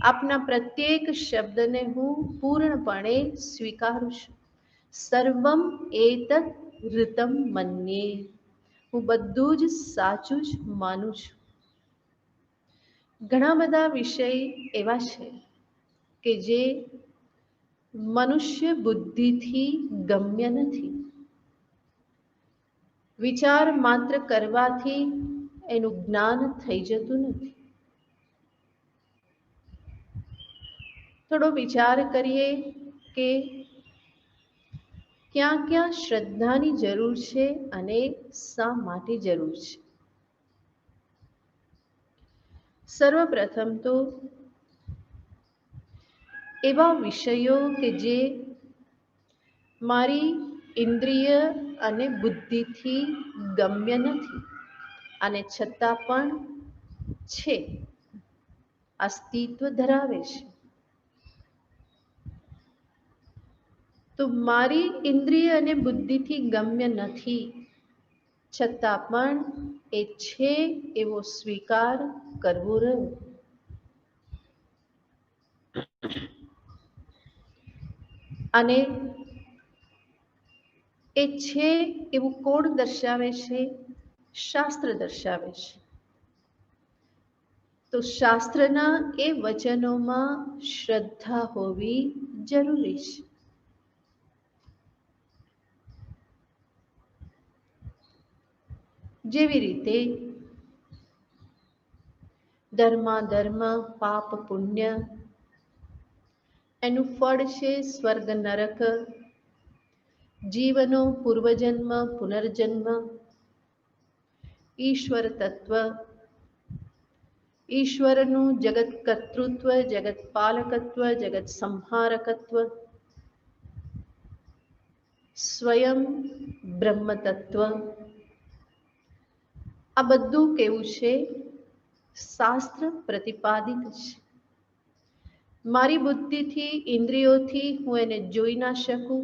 આપના પ્રત્યેક શબ્દને હું પૂર્ણપણે સ્વીકારું છું. સર્વમ એતત ઋતમ મન્યે. હું બધું જ સાચું જ માનું છું. ઘણા બધા વિષય એવા છે કે જે મનુષ્ય બુદ્ધિથી ગમ્ય નથી. વિચાર માત્ર કરવાથી એનું જ્ઞાન થઈ જતું નથી. થોડો વિચાર કરીએ કે ક્યાં ક્યાં શ્રદ્ધાની જરૂર છે અને શા માટે જરૂર છે. સર્વપ્રથમ તો એવા વિષયો કે જે મારી ઇન્દ્રિય અને બુદ્ધિથી ગમ્ય નથી અને છતાં પણ છે, અસ્તિત્વ ધરાવે છે. તો મારી ઇન્દ્રિય અને બુદ્ધિથી ગમ્ય નથી, છતાં પણ એ છે એવો સ્વીકાર કરવો રહ્યો. અને એ છે એવું કોણ દર્શાવે છે? શાસ્ત્ર દર્શાવે છે. તો શાસ્ત્રના એ વચનોમાં શ્રદ્ધા હોવી જરૂરી છે. જેવી રીતે ધર્માધર્મ, પાપ પુણ્ય, એનું ફળ છે સ્વર્ગ નરક, જીવનો પૂર્વજન્મ પુનર્જન્મ, ઈશ્વર તત્વ, ઈશ્વરનું જગત કર્તૃત્વ, જગત પાલકત્વ, જગત સંહારકત્વ, સ્વયં બ્રહ્મ તત્વ, આ બધું કેવું છે? શાસ્ત્ર પ્રતિપાદિત છે. મારી બુદ્ધિથી, ઇન્દ્રિયોથી હું એને જોઈ ના શકું.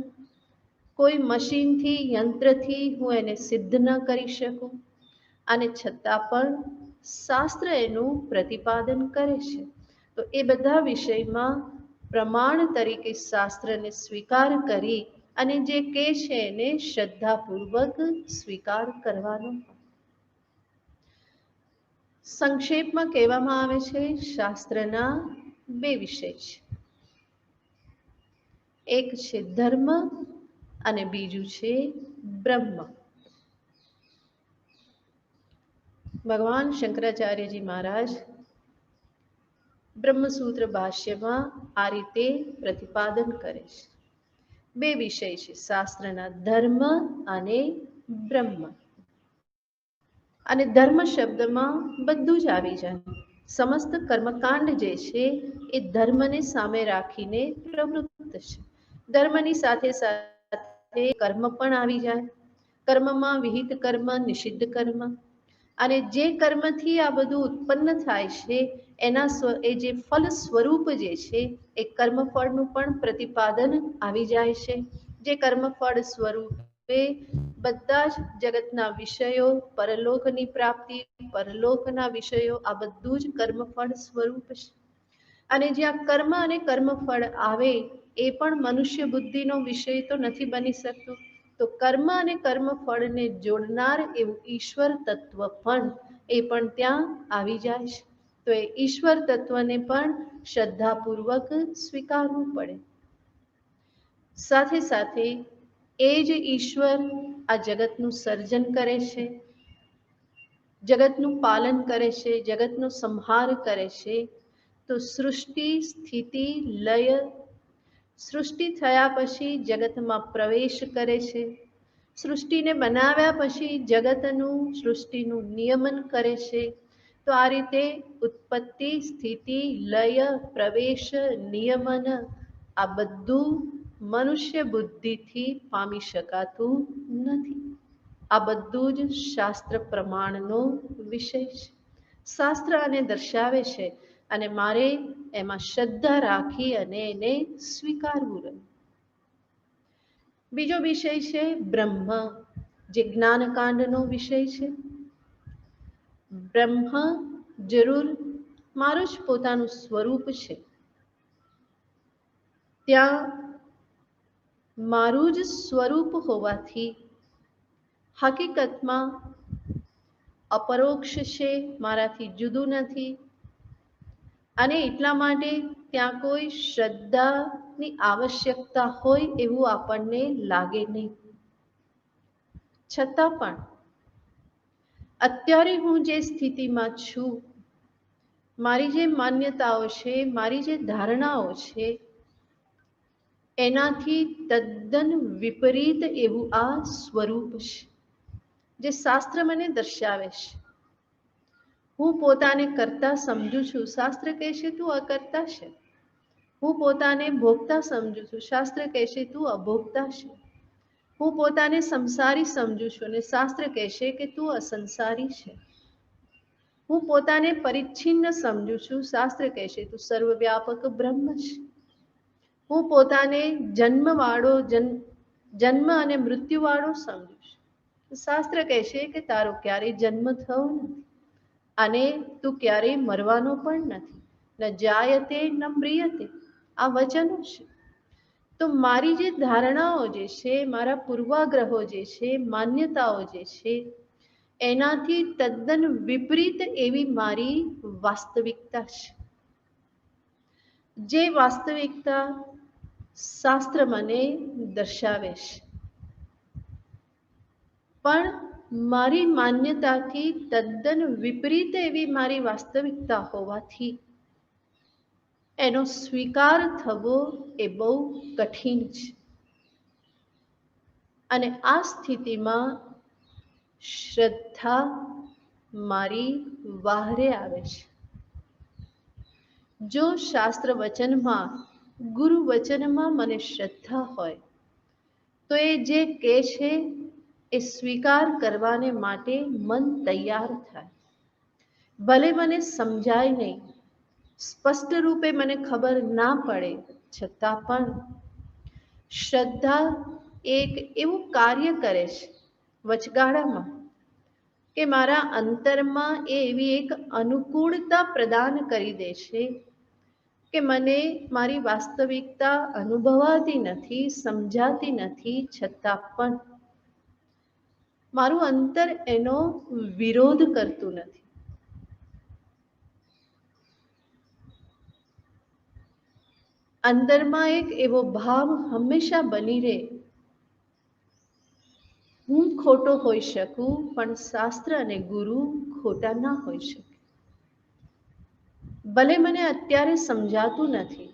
કોઈ મશીનથી, યંત્રથી હું એને સિદ્ધ ન કરી શકું. અને છતાં પણ શાસ્ત્ર એનું પ્રતિપાદન કરે છે. તો એ બધા વિષયમાં પ્રમાણ તરીકે શાસ્ત્રને સ્વીકાર કરી અને જે કહે છે એને શ્રદ્ધાપૂર્વક સ્વીકાર કરવાનો. સંક્ષેપમાં કહેવામાં આવે છે શાસ્ત્રના બે વિષય છે. એક છે ધર્મ અને બીજું છે બ્રહ્મ. ભગવાન શંકરાચાર્યજી મહારાજ બ્રહ્મસૂત્ર ભાષ્યમાં આ રીતે પ્રતિપાદન કરે છે. બે વિષય છે શાસ્ત્રના, ધર્મ અને બ્રહ્મ. અને ધર્મ શબ્દમાં બધું જ આવી જાય. સમસ્ત કર્મકાંડ જે છે એ ધર્મને સામે રાખીને પ્રવૃત્ત છે. ધર્મની સાથે સાથે કર્મ પણ આવી જાય. કર્મમાં વિહિત કર્મ, નિષિદ્ધ કર્મ, અને જે કર્મથી આ બધું ઉત્પન્ન થાય છે એના એ જે ફલ સ્વરૂપ જે છે એ કર્મફળનું પણ પ્રતિપાદન આવી જાય છે. જે કર્મફળ સ્વરૂપે બધા જ જગતના વિષયો, પરલોકની પ્રાપ્તિ, પરલોકના વિષયો, આ બધું જ કર્મફળ સ્વરૂપ છે. અને જ્યાં કર્મ અને કર્મફળ આવે એ પણ મનુષ્ય બુદ્ધિનો વિષય તો નથી બની શકતું. તો કર્મ અને કર્મફળને જોડનાર એવું ઈશ્વર તત્વ પણ એ પણ ત્યાં આવી જાય છે. તો એ ઈશ્વર તત્વને પણ શ્રદ્ધાપૂર્વક સ્વીકારવું પડે. સાથે સાથે એ જ ઈશ્વર આ જગતનું સર્જન કરે છે, જગતનું પાલન કરે છે, જગતનો સંહાર કરે છે. તો સૃષ્ટિ, સ્થિતિ, લય, સૃષ્ટિ થયા પછી જગતમાં પ્રવેશ કરે છે. સૃષ્ટિને બનાવ્યા પછી જગતનું, સૃષ્ટિનું નિયમન કરે છે. તો આ રીતે ઉત્પત્તિ, સ્થિતિ, લય, પ્રવેશ, નિયમન આ બધું મનુષ્ય બુદ્ધિથી પામી શકાતું નથી. આ બધું જ શાસ્ત્ર પ્રમાણનો વિષય છે. શાસ્ત્ર આને દર્શાવે છે અને મારે એમાં શ્રદ્ધા રાખી અને એને સ્વીકારવું રહ્યું. બીજો વિષય છે બ્રહ્મ, જે જ્ઞાનકાંડનો વિષય છે. બ્રહ્મ જરૂર મારું જ પોતાનું સ્વરૂપ છે. ત્યાં મારું જ સ્વરૂપ હોવાથી હકીકતમાં અપરોક્ષ છે, મારાથી જુદું નથી. અને એટલા માટે ત્યાં કોઈ શ્રદ્ધાની આવશ્યકતા હોય એવું આપણને લાગે નહીં. છતાં પણ અત્યારે હું જે સ્થિતિમાં છું, મારી જે માન્યતાઓ છે, મારી જે ધારણાઓ છે, એનાથી તદ્દન વિપરીત એવું આ સ્વરૂપ છે, જે શાસ્ત્ર મને દર્શાવે છે. હું પોતાને કરતા સમજુ છું, શાસ્ત્ર કહે છે તું અકર્તા છે. હું પોતાને ભોગતા સમજુ છું, શાસ્ત્ર કહે છે તું અભોગતા છે. હું પોતાને સંસારી સમજુ છું અને શાસ્ત્ર કહે છે કે તું અસંસારી છે. હું પોતાને પરિચ્છિન્ન સમજુ છું, શાસ્ત્ર કહે છે તું સર્વવ્યાપક બ્રહ્મ છે. હું પોતાને જન્મ અને મૃત્યુવાળો સમજુ છું. શાસ્ત્ર કહે છે કે તારો ક્યારેય જન્મ થયો નથી અને તું ક્યારેય મરવાનો પણ નથી. ન જાયતે ન મ્રિયતે, આ વચનો છે. તો મારી જે ધારણાઓ જે છે, મારા પૂર્વાગ્રહો જે છે, માન્યતાઓ જે છે, એનાથી તદ્દન વિપરીત એવી મારી વાસ્તવિકતા છે. જે વાસ્તવિકતા શાસ્ત્ર મને દર્શાવે છે. પણ મારી માન્યતાથી તદ્દન વિપરીત એવી મારી વાસ્તવિકતા હોવાથી એનો સ્વીકાર થવો એ બહુ કઠિન છે. અને આ સ્થિતિમાં શ્રદ્ધા મારી વાહરે આવે છે. જો શાસ્ત્ર વચનમાં, ગુરુ વચનમાં મને શ્રદ્ધા હોય તો એ જે કહે છે એ સ્વીકાર કરવાને માટે મન તૈયાર થાય. ભલે મને સમજાય નહીં, સ્પષ્ટ રૂપે મને ખબર ના પડે, છતાં પણ શ્રદ્ધા એક એવું કાર્ય કરે છે વચગાળામાં કે મારા અંતરમાં એ એવી એક અનુકૂળતા પ્રદાન કરી દે છે કે મને મારી વાસ્તવિકતા અનુભવાતી નથી, સમજાતી નથી, છતાં પણ મારું અંતર એનો વિરોધ કરતું નથી. અંદરમાં એક એવો ભાવ હંમેશા બની રહે, હું ખોટો હોઈ શકું પણ શાસ્ત્ર અને ગુરુ ખોટા ના હોઈ શકે. ભલે મને અત્યારે સમજાતું નથી,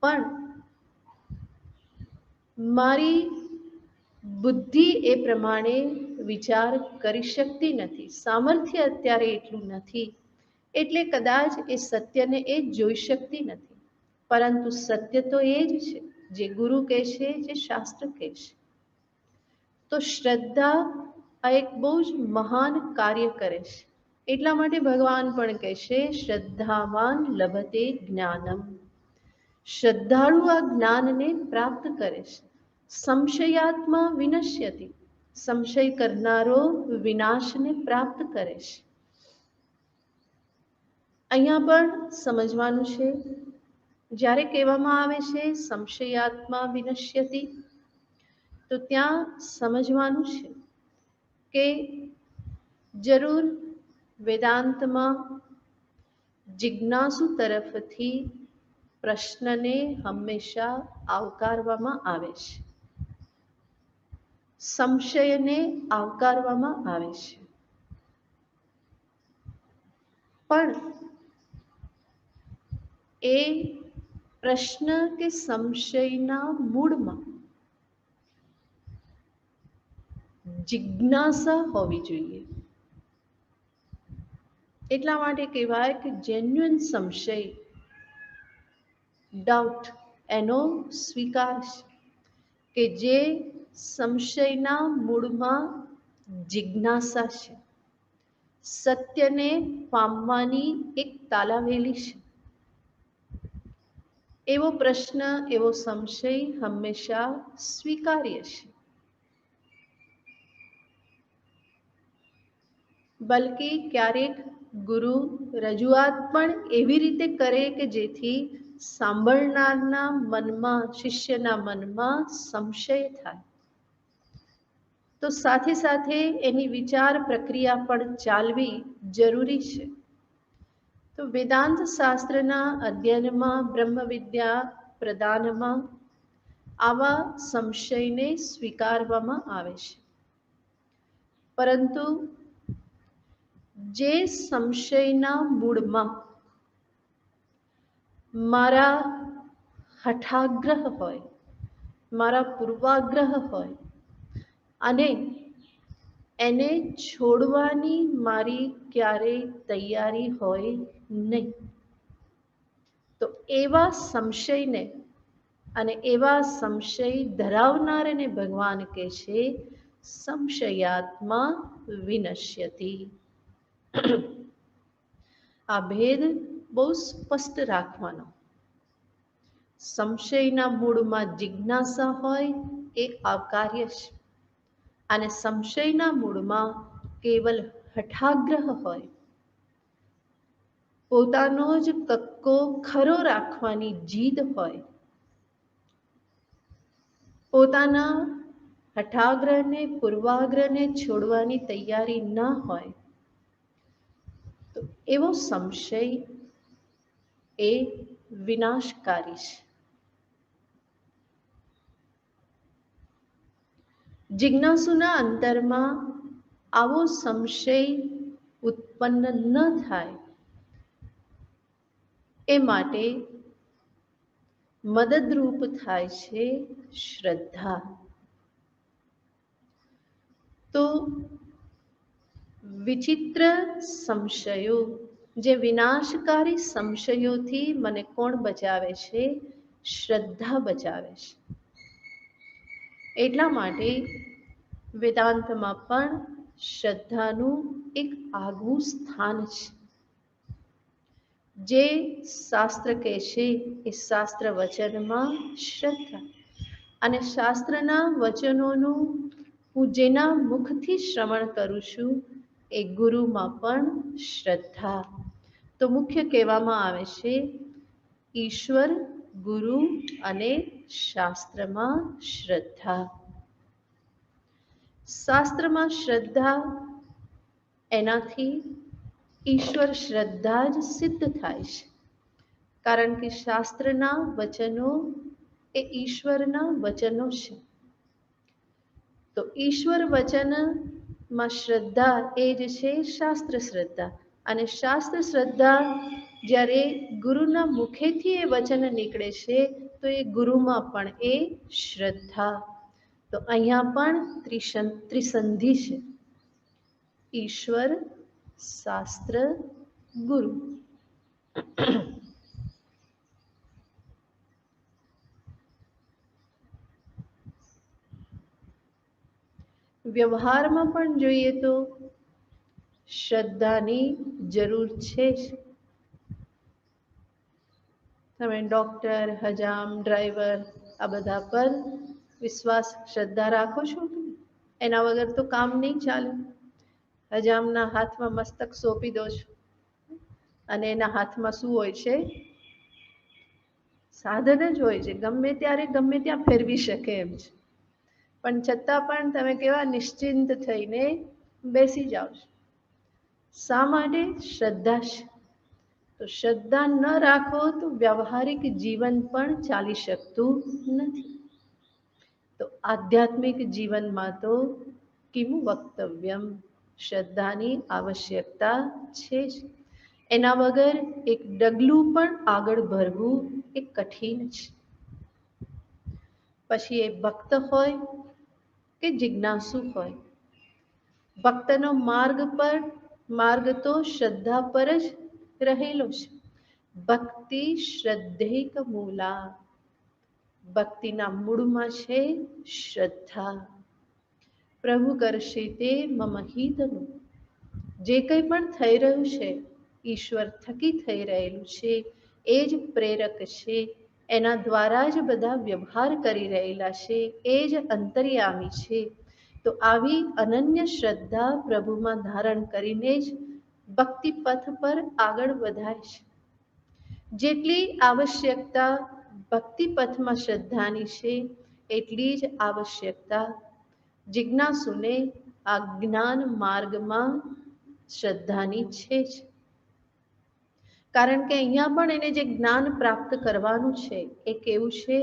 પણ મારી બુદ્ધિ એ પ્રમાણે વિચાર કરી શકતી નથી, સામર્થ્ય અત્યારે એટલું નથી, એટલે કદાચ એ સત્યને એ જોઈ શકતી નથી. પરંતુ સત્ય તો એ જ છે જે ગુરુ કહે છે, જે શાસ્ત્ર કહે છે. તો શ્રદ્ધા આ એક બહુ જ મહાન કાર્ય કરે છે. એટલા માટે ભગવાન પણ કહે છે શ્રદ્ધાવાન લભતે જ્ઞાનમ. શ્રદ્ધાળુ આ જ્ઞાનને પ્રાપ્ત કરે છે. સંશયાત્મા વિનશ્યતિ, સંશય કરનારો વિનાશને પ્રાપ્ત કરે છે. અહીંયા પણ સમજવાનું છે, જ્યારે કહેવામાં આવે છે સંશયાત્મા વિનશ્યતિ, તો ત્યાં સમજવાનું છે કે જરૂર વેદાંતમાં જિજ્ઞાસુ તરફથી પ્રશ્નને હંમેશા આવકારવામાં આવે છે, સંશયને આવકારવામાં આવે છે. પણ એ પ્રશ્ન કે સંશયના મૂળમાં જિજ્ઞાસા હોવી જોઈએ. એટલા માટે કહેવાય કે જેન્યુઅન સંશય, ડાઉટ, એનો સ્વીકાર છે કે જે સંશયના મૂળમાં જિજ્ઞાસા છે, સત્યને પામવાની એક તાલાવેલી છે. એવો પ્રશ્ન, એવો સંશય હંમેશા સ્વીકાર્ય છે. બલકે ક્યારેક ગુરુ રજૂઆત પણ એવી રીતે કરે કે જેથી સાંભળનારના મનમાં, શિષ્યના મનમાં સંશય થાય. તો સાથે સાથે એની વિચાર પ્રક્રિયા પણ ચાલવી જરૂરી છે. તો વેદાંત શાસ્ત્રના અધ્યયનમાં, બ્રહ્મ વિદ્યા પ્રદાનમાં આવા સંશયને સ્વીકારવામાં આવે છે. પરંતુ જે સંશયના મૂળમાં મારા હઠાગ્રહ હોય, મારા પૂર્વાગ્રહ હોય અને એને છોડવાની મારી ક્યારેય તૈયારી હોય નહીં, તો એવા સંશયને અને એવા સંશય ધરાવનારને ભગવાન કહે છે સંશયાત્મા વિનશ્યતિ. આ ભેદ બહુ સ્પષ્ટ રાખવાનો. સંશયના મૂળમાં જિજ્ઞાસા હોય એ આવકાર્ય છે, અને સંશયના મૂળમાં કેવલ હઠાગ્રહ હોય, પોતાનો જ કક્કો ખરો રાખવાની જીદ હોય, પોતાના હઠાગ્રહને, પૂર્વાગ્રહને છોડવાની તૈયારી ન હોય, તો એવો સંશય એ વિનાશકારી છે. જિજ્ઞાસુના અંતરમાં આવો સંશય ઉત્પન્ન ન થાય એ માટે મદદરૂપ થાય છે શ્રદ્ધા. તો વિચિત્ર સંશયો, જે વિનાશકારી સંશયોથી મને કોણ બચાવે છે? શ્રદ્ધા બચાવે છે. એટલા માટે વેદાંતમાં પણ શ્રદ્ધાનું એક આગવું સ્થાન છે. જે શાસ્ત્ર કહે છે એ શાસ્ત્ર વચનમાં શ્રદ્ધા, અને શાસ્ત્રના વચનોનું હું જેના મુખથી શ્રવણ કરું છું એ ગુરુમાં પણ શ્રદ્ધા. તો મુખ્ય કહેવામાં આવે છે ઈશ્વર, ગુરુ અને શાસ્ત્રમાં શ્રદ્ધા. શાસ્ત્રમાં શ્રદ્ધા, એનાથી ઈશ્વર શ્રદ્ધા જ સિદ્ધ થાય છે. કારણ કે શાસ્ત્રના વચનો એ ઈશ્વરના વચનો છે. તો ઈશ્વર વચનમાં શ્રદ્ધા એ જ છે શાસ્ત્ર શ્રદ્ધા. અને શાસ્ત્ર શ્રદ્ધા જ્યારે ગુરુના મુખેથી એ વચન નીકળે છે તો એ ગુરુમાં પણ એ શ્રદ્ધા. તો અહીંયા પણ ત્રિસંધિ છે: ઈશ્વર, શાસ્ત્ર, ગુરુ. વ્યવહારમાં પણ જોઈએ તો શ્રદ્ધાની જરૂર છે જ. તમે ડોક્ટર, હજામ, ડ્રાઈવર આ બધા પર વિશ્વાસ, શ્રદ્ધા રાખો છો કે? એના વગર તો કામ નહીં ચાલે. હજામના હાથમાં મસ્તક સોંપી દો છો અને એના હાથમાં શું હોય છે? સાધન જ હોય છે. ગમે ત્યારે ગમે ત્યાં ફેરવી શકે એમ છે. પણ છતાં પણ તમે કેવા નિશ્ચિંત થઈને બેસી જાઓ છો. શા માટે? શ્રદ્ધા છે. તો શ્રદ્ધા ન રાખો તો વ્યવહારિક જીવન પણ ચાલી શકતું નથી. તો આધ્યાત્મિક જીવનમાં તો કિમુ વક્તવ્યમ, શ્રદ્ધાની આવશ્યકતા છે જ. એના વગર એક ડગલું પણ આગળ ભરવું એ કઠિન છે. પછી એ ભક્ત હોય કે જિજ્ઞાસુ હોય, ભક્તનો માર્ગ તો શ્રદ્ધા પર જ રહેલો છે. ભક્તિ શ્રદ્ધૈક મૂલા. ભક્તિના મૂળમાં છે શ્રદ્ધા. પ્રભુ કરશે તે મમ હિતનું. જે કંઈ પણ થઈ રહ્યું છે ઈશ્વર થકી થઈ રહેલું છે, એ જ પ્રેરક છે. એના દ્વારા જ બધા વ્યવહાર કરી રહેલા છે, એ જ અંતર્યામી છે. તો આવી અનન્ય શ્રદ્ધા પ્રભુમાં ધારણ કરીને જ ભક્તિ પથ પર આગળ વધાય છે. જેટલી આવશ્યકતા ભક્તિ પથમાં શ્રદ્ધાની છે, એટલી જ આવશ્યકતા જિજ્ઞાસુને આ જ્ઞાન માર્ગમાં શ્રદ્ધાની છે જ. કારણ કે અહીંયા પણ એને જે જ્ઞાન પ્રાપ્ત કરવાનું છે એ કેવું છે?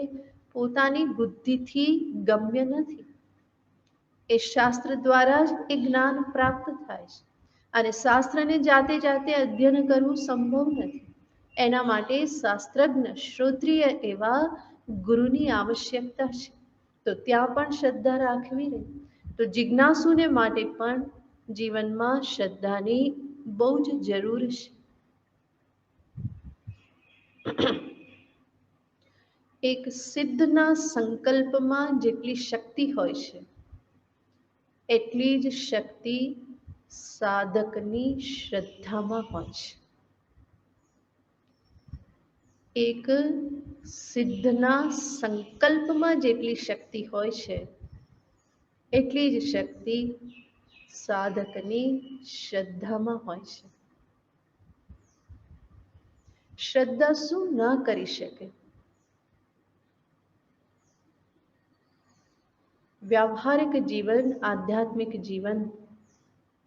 પોતાની બુદ્ધિથી ગમ્ય નથી. એ શાસ્ત્ર દ્વારા જ એ જ્ઞાન પ્રાપ્ત થાય છે. અને શાસ્ત્રને જાતે જાતે અધ્યયન કરવું સંભવ નથી. એના માટે શાસ્ત્રજ્ઞ શ્રોત્રિય એવા ગુરુની આવશ્યકતા છે. તો ત્યાં પણ શ્રદ્ધા રાખવી રહી. તો જિજ્ઞાસુને માટે પણ જીવનમાં શ્રદ્ધાની બહુ જ જરૂર છે. એક સિદ્ધના સંકલ્પમાં જેટલી શક્તિ હોય છે, એટલી જ શક્તિ સાધકની શ્રદ્ધામાં હોય છે. એક સિદ્ધના સંકલ્પમાં જેટલી શક્તિ હોય છે, એટલી જ શક્તિ સાધકની શ્રદ્ધામાં હોય છે. શ્રદ્ધા શું ના કરી શકે? વ્યાવહારિક જીવન, આધ્યાત્મિક જીવન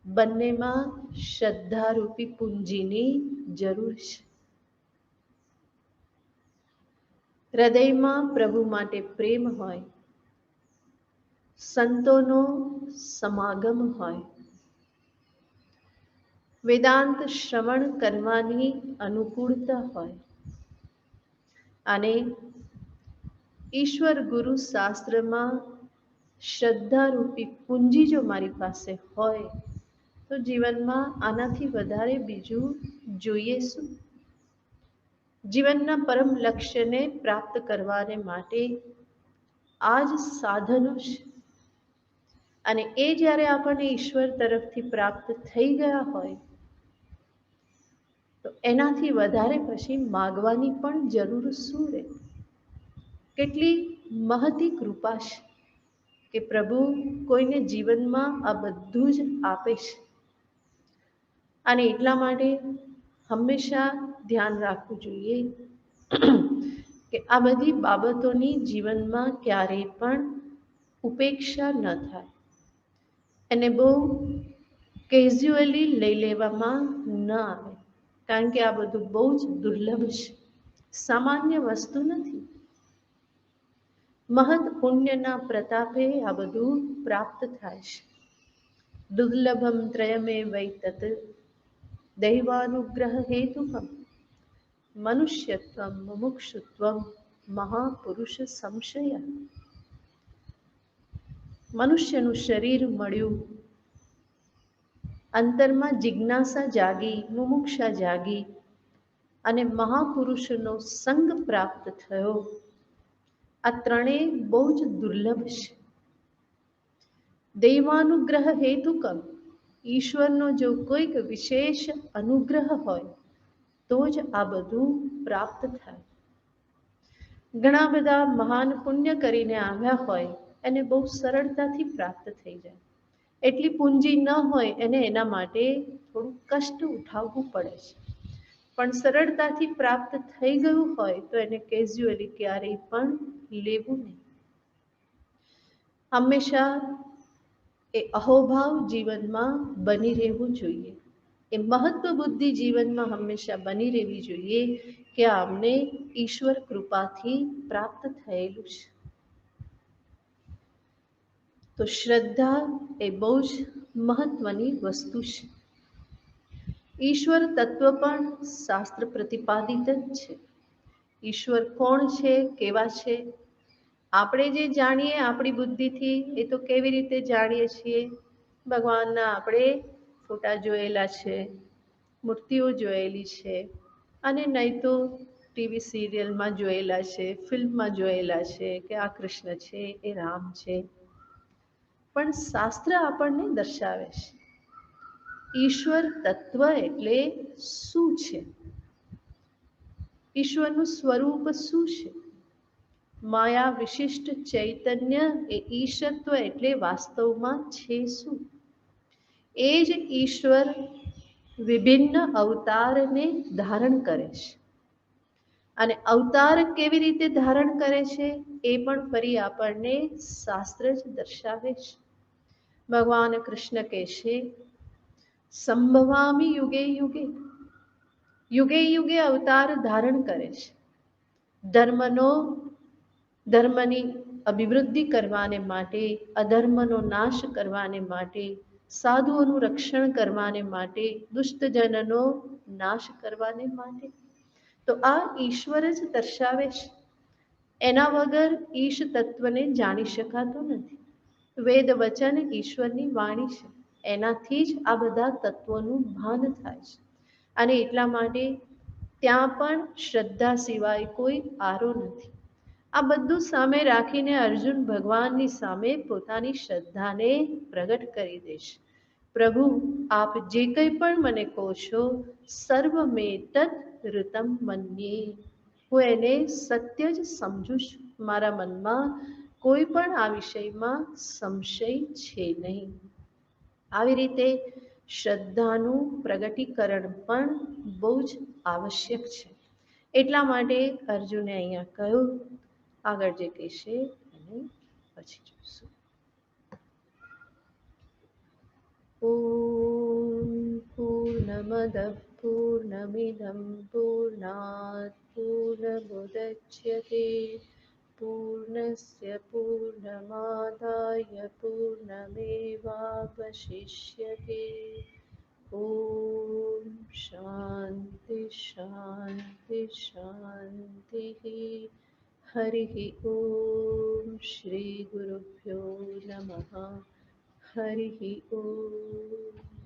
બંનેમાં શ્રદ્ધારૂપી પૂંજીની જરૂર છે. હૃદયમાં પ્રભુ માટે પ્રેમ હોય, સંતોનો સમાગમ હોય, વેદાંત શ્રવણ કરવાની અનુકૂળતા હોય અને ઈશ્વર ગુરુ શાસ્ત્રમાં શ્રદ્ધારૂપી પૂંજી જો મારી પાસે હોય, તો જીવનમાં આનાથી વધારે બીજું જોઈએ શું? જીવનના પરમ લક્ષ્યને પ્રાપ્ત કરવાને માટે આ જ સાધનો છે. અને એ જ્યારે આપણને ઈશ્વર તરફથી પ્રાપ્ત થઈ ગયા હોય, તો એનાથી વધારે પછી માગવાની પણ જરૂર શું રહે? કેટલી મહતી કૃપા છે કે પ્રભુ કોઈને જીવનમાં આ બધું જ આપે છે. અને એટલા માટે હંમેશા ધ્યાન રાખવું જોઈએ કે આ બધી બાબતોની જીવનમાં ક્યારેય પણ ઉપેક્ષા ન થાય. એને બહુ કેઝ્યુઅલી લઈ લેવામાં ન આવે. કારણ કે આ બધું બહુ જ દુર્લભ છે, સામાન્ય વસ્તુ નથી. મહદ પુણ્યના પ્રતાપે આ બધું પ્રાપ્ત થાય છે. દુર્લભમ ત્રયમે વૈ તત દૈવાનુગ્રહ હેતુકમ મનુષ્યત્વમ મુમુક્ષુત્વમ મહાપુરુષ સંશય. મનુષ્યનું શરીર મળ્યું, અંતરમાં જિજ્ઞાસા જાગી, મુમુક્ષા જાગી અને મહાપુરુષનો સંગ પ્રાપ્ત થયો. આ ત્રણેય બહુ જ દુર્લભ છે. દૈવાનુગ્રહ હેતુકમ, ઈશ્વરનો જો કોઈક વિશેષ અનુગ્રહ હોય તો જ આ બધું પ્રાપ્ત થાય. ઘણા બધા મહાન પુણ્ય કરીને આવ્યા હોય એને બહુ સરળતાથી પ્રાપ્ત થઈ જાય. એટલી પૂંજી ન હોય એને એના માટે થોડું કષ્ટ ઉઠાવવું પડે છે. પણ સરળતાથી પ્રાપ્ત થઈ ગયું હોય તો એને કેઝ્યુઅલી ક્યારેય પણ લેવું નહીં. હંમેશા એ અહોભાવ જીવનમાં બની રહેવું જોઈએ. એ મહત્વ બુદ્ધિ જીવનમાં હંમેશા બની રહેવી જોઈએ કે આ અમને ઈશ્વર કૃપાથી પ્રાપ્ત થયેલું છે. તો શ્રદ્ધા એ બહુ જ મહત્વની વસ્તુ છે. ઈશ્વર તત્વ પણ શાસ્ત્ર પ્રતિપાદિત જ છે. ઈશ્વર કોણ છે, કેવા છે? આપણે જે જાણીએ આપણી બુદ્ધિથી એ તો કેવી રીતે જાણીએ છીએ? ભગવાનના આપણે ફોટા જોયેલા છે, મૂર્તિઓ જોયેલી છે, અને નહીં તો ટીવી સિરિયલમાં જોયેલા છે, ફિલ્મમાં જોયેલા છે કે આ કૃષ્ણ છે, એ રામ છે. પણ શાસ્ત્ર આપણને દર્શાવે છે ઈશ્વર તત્વ એટલે શું છે, ઈશ્વરનું સ્વરૂપ શું છે. માયા વિશિષ્ટ ચૈતન્ય એ ઈશત્વ એટલે વાસ્તવમાં છે શું. એ જ ઈશ્વર વિભિન્ન અવતારને ધારણ કરે છે. અને અવતાર કેવી રીતે ધારણ કરે છે એ પણ ફરી આપણને શાસ્ત્ર જ દર્શાવે છે. ભગવાન કૃષ્ણ કહે છે, સંભવામી યુગે યુગે. યુગે યુગે અવતાર ધારણ કરે છે. ધર્મની અભિવૃદ્ધિ કરવાને માટે, અધર્મનો નાશ કરવાને માટે, સાધુઓનું રક્ષણ કરવાને માટે, દુષ્ટજનનો નાશ કરવાને માટે. તો આ ઈશ્વર જ દર્શાવે છે. એના વગર ઈશ તત્વને જાણી શકાતું નથી. વેદ વચન ઈશ્વરની વાણી છે, એનાથી જ આ બધા તત્વોનું ભાન થાય છે. અને એટલા માટે ત્યાં પણ શ્રદ્ધા સિવાય કોઈ આરો નથી. આ બધું સામે રાખીને અર્જુન ભગવાનની સામે પોતાની શ્રદ્ધાને પ્રગટ કરી દેશે. પ્રભુ, આપ જે કંઈ પણ મને કહો છો, સર્વમેતત ઋતમ મન્યે. હું એને સત્ય જ સમજુ છું. મારા મનમાં કોઈ પણ આ વિષયમાં સંશય છે નહીં. આવી રીતે શ્રદ્ધાનું પ્રગટીકરણ પણ બહુ જ આવશ્યક છે. એટલા માટે અર્જુને અહીંયા કહ્યું, આગળ જે કહેશે એને પછી જોઈશું. ઓમ પૂર્ણમદ પૂર્ણમિદં પૂર્ણાત પૂર્ણમુદચ્યતે પૂર્ણસ્ય પૂર્ણમાદાય પૂર્ણમેવાવશિષ્યતે. ઓમ શાંતિ શાંતિ શાંતિ. હરિ ઓમ શ્રી ગુરુભ્યો નમઃ. હરિ ઓમ.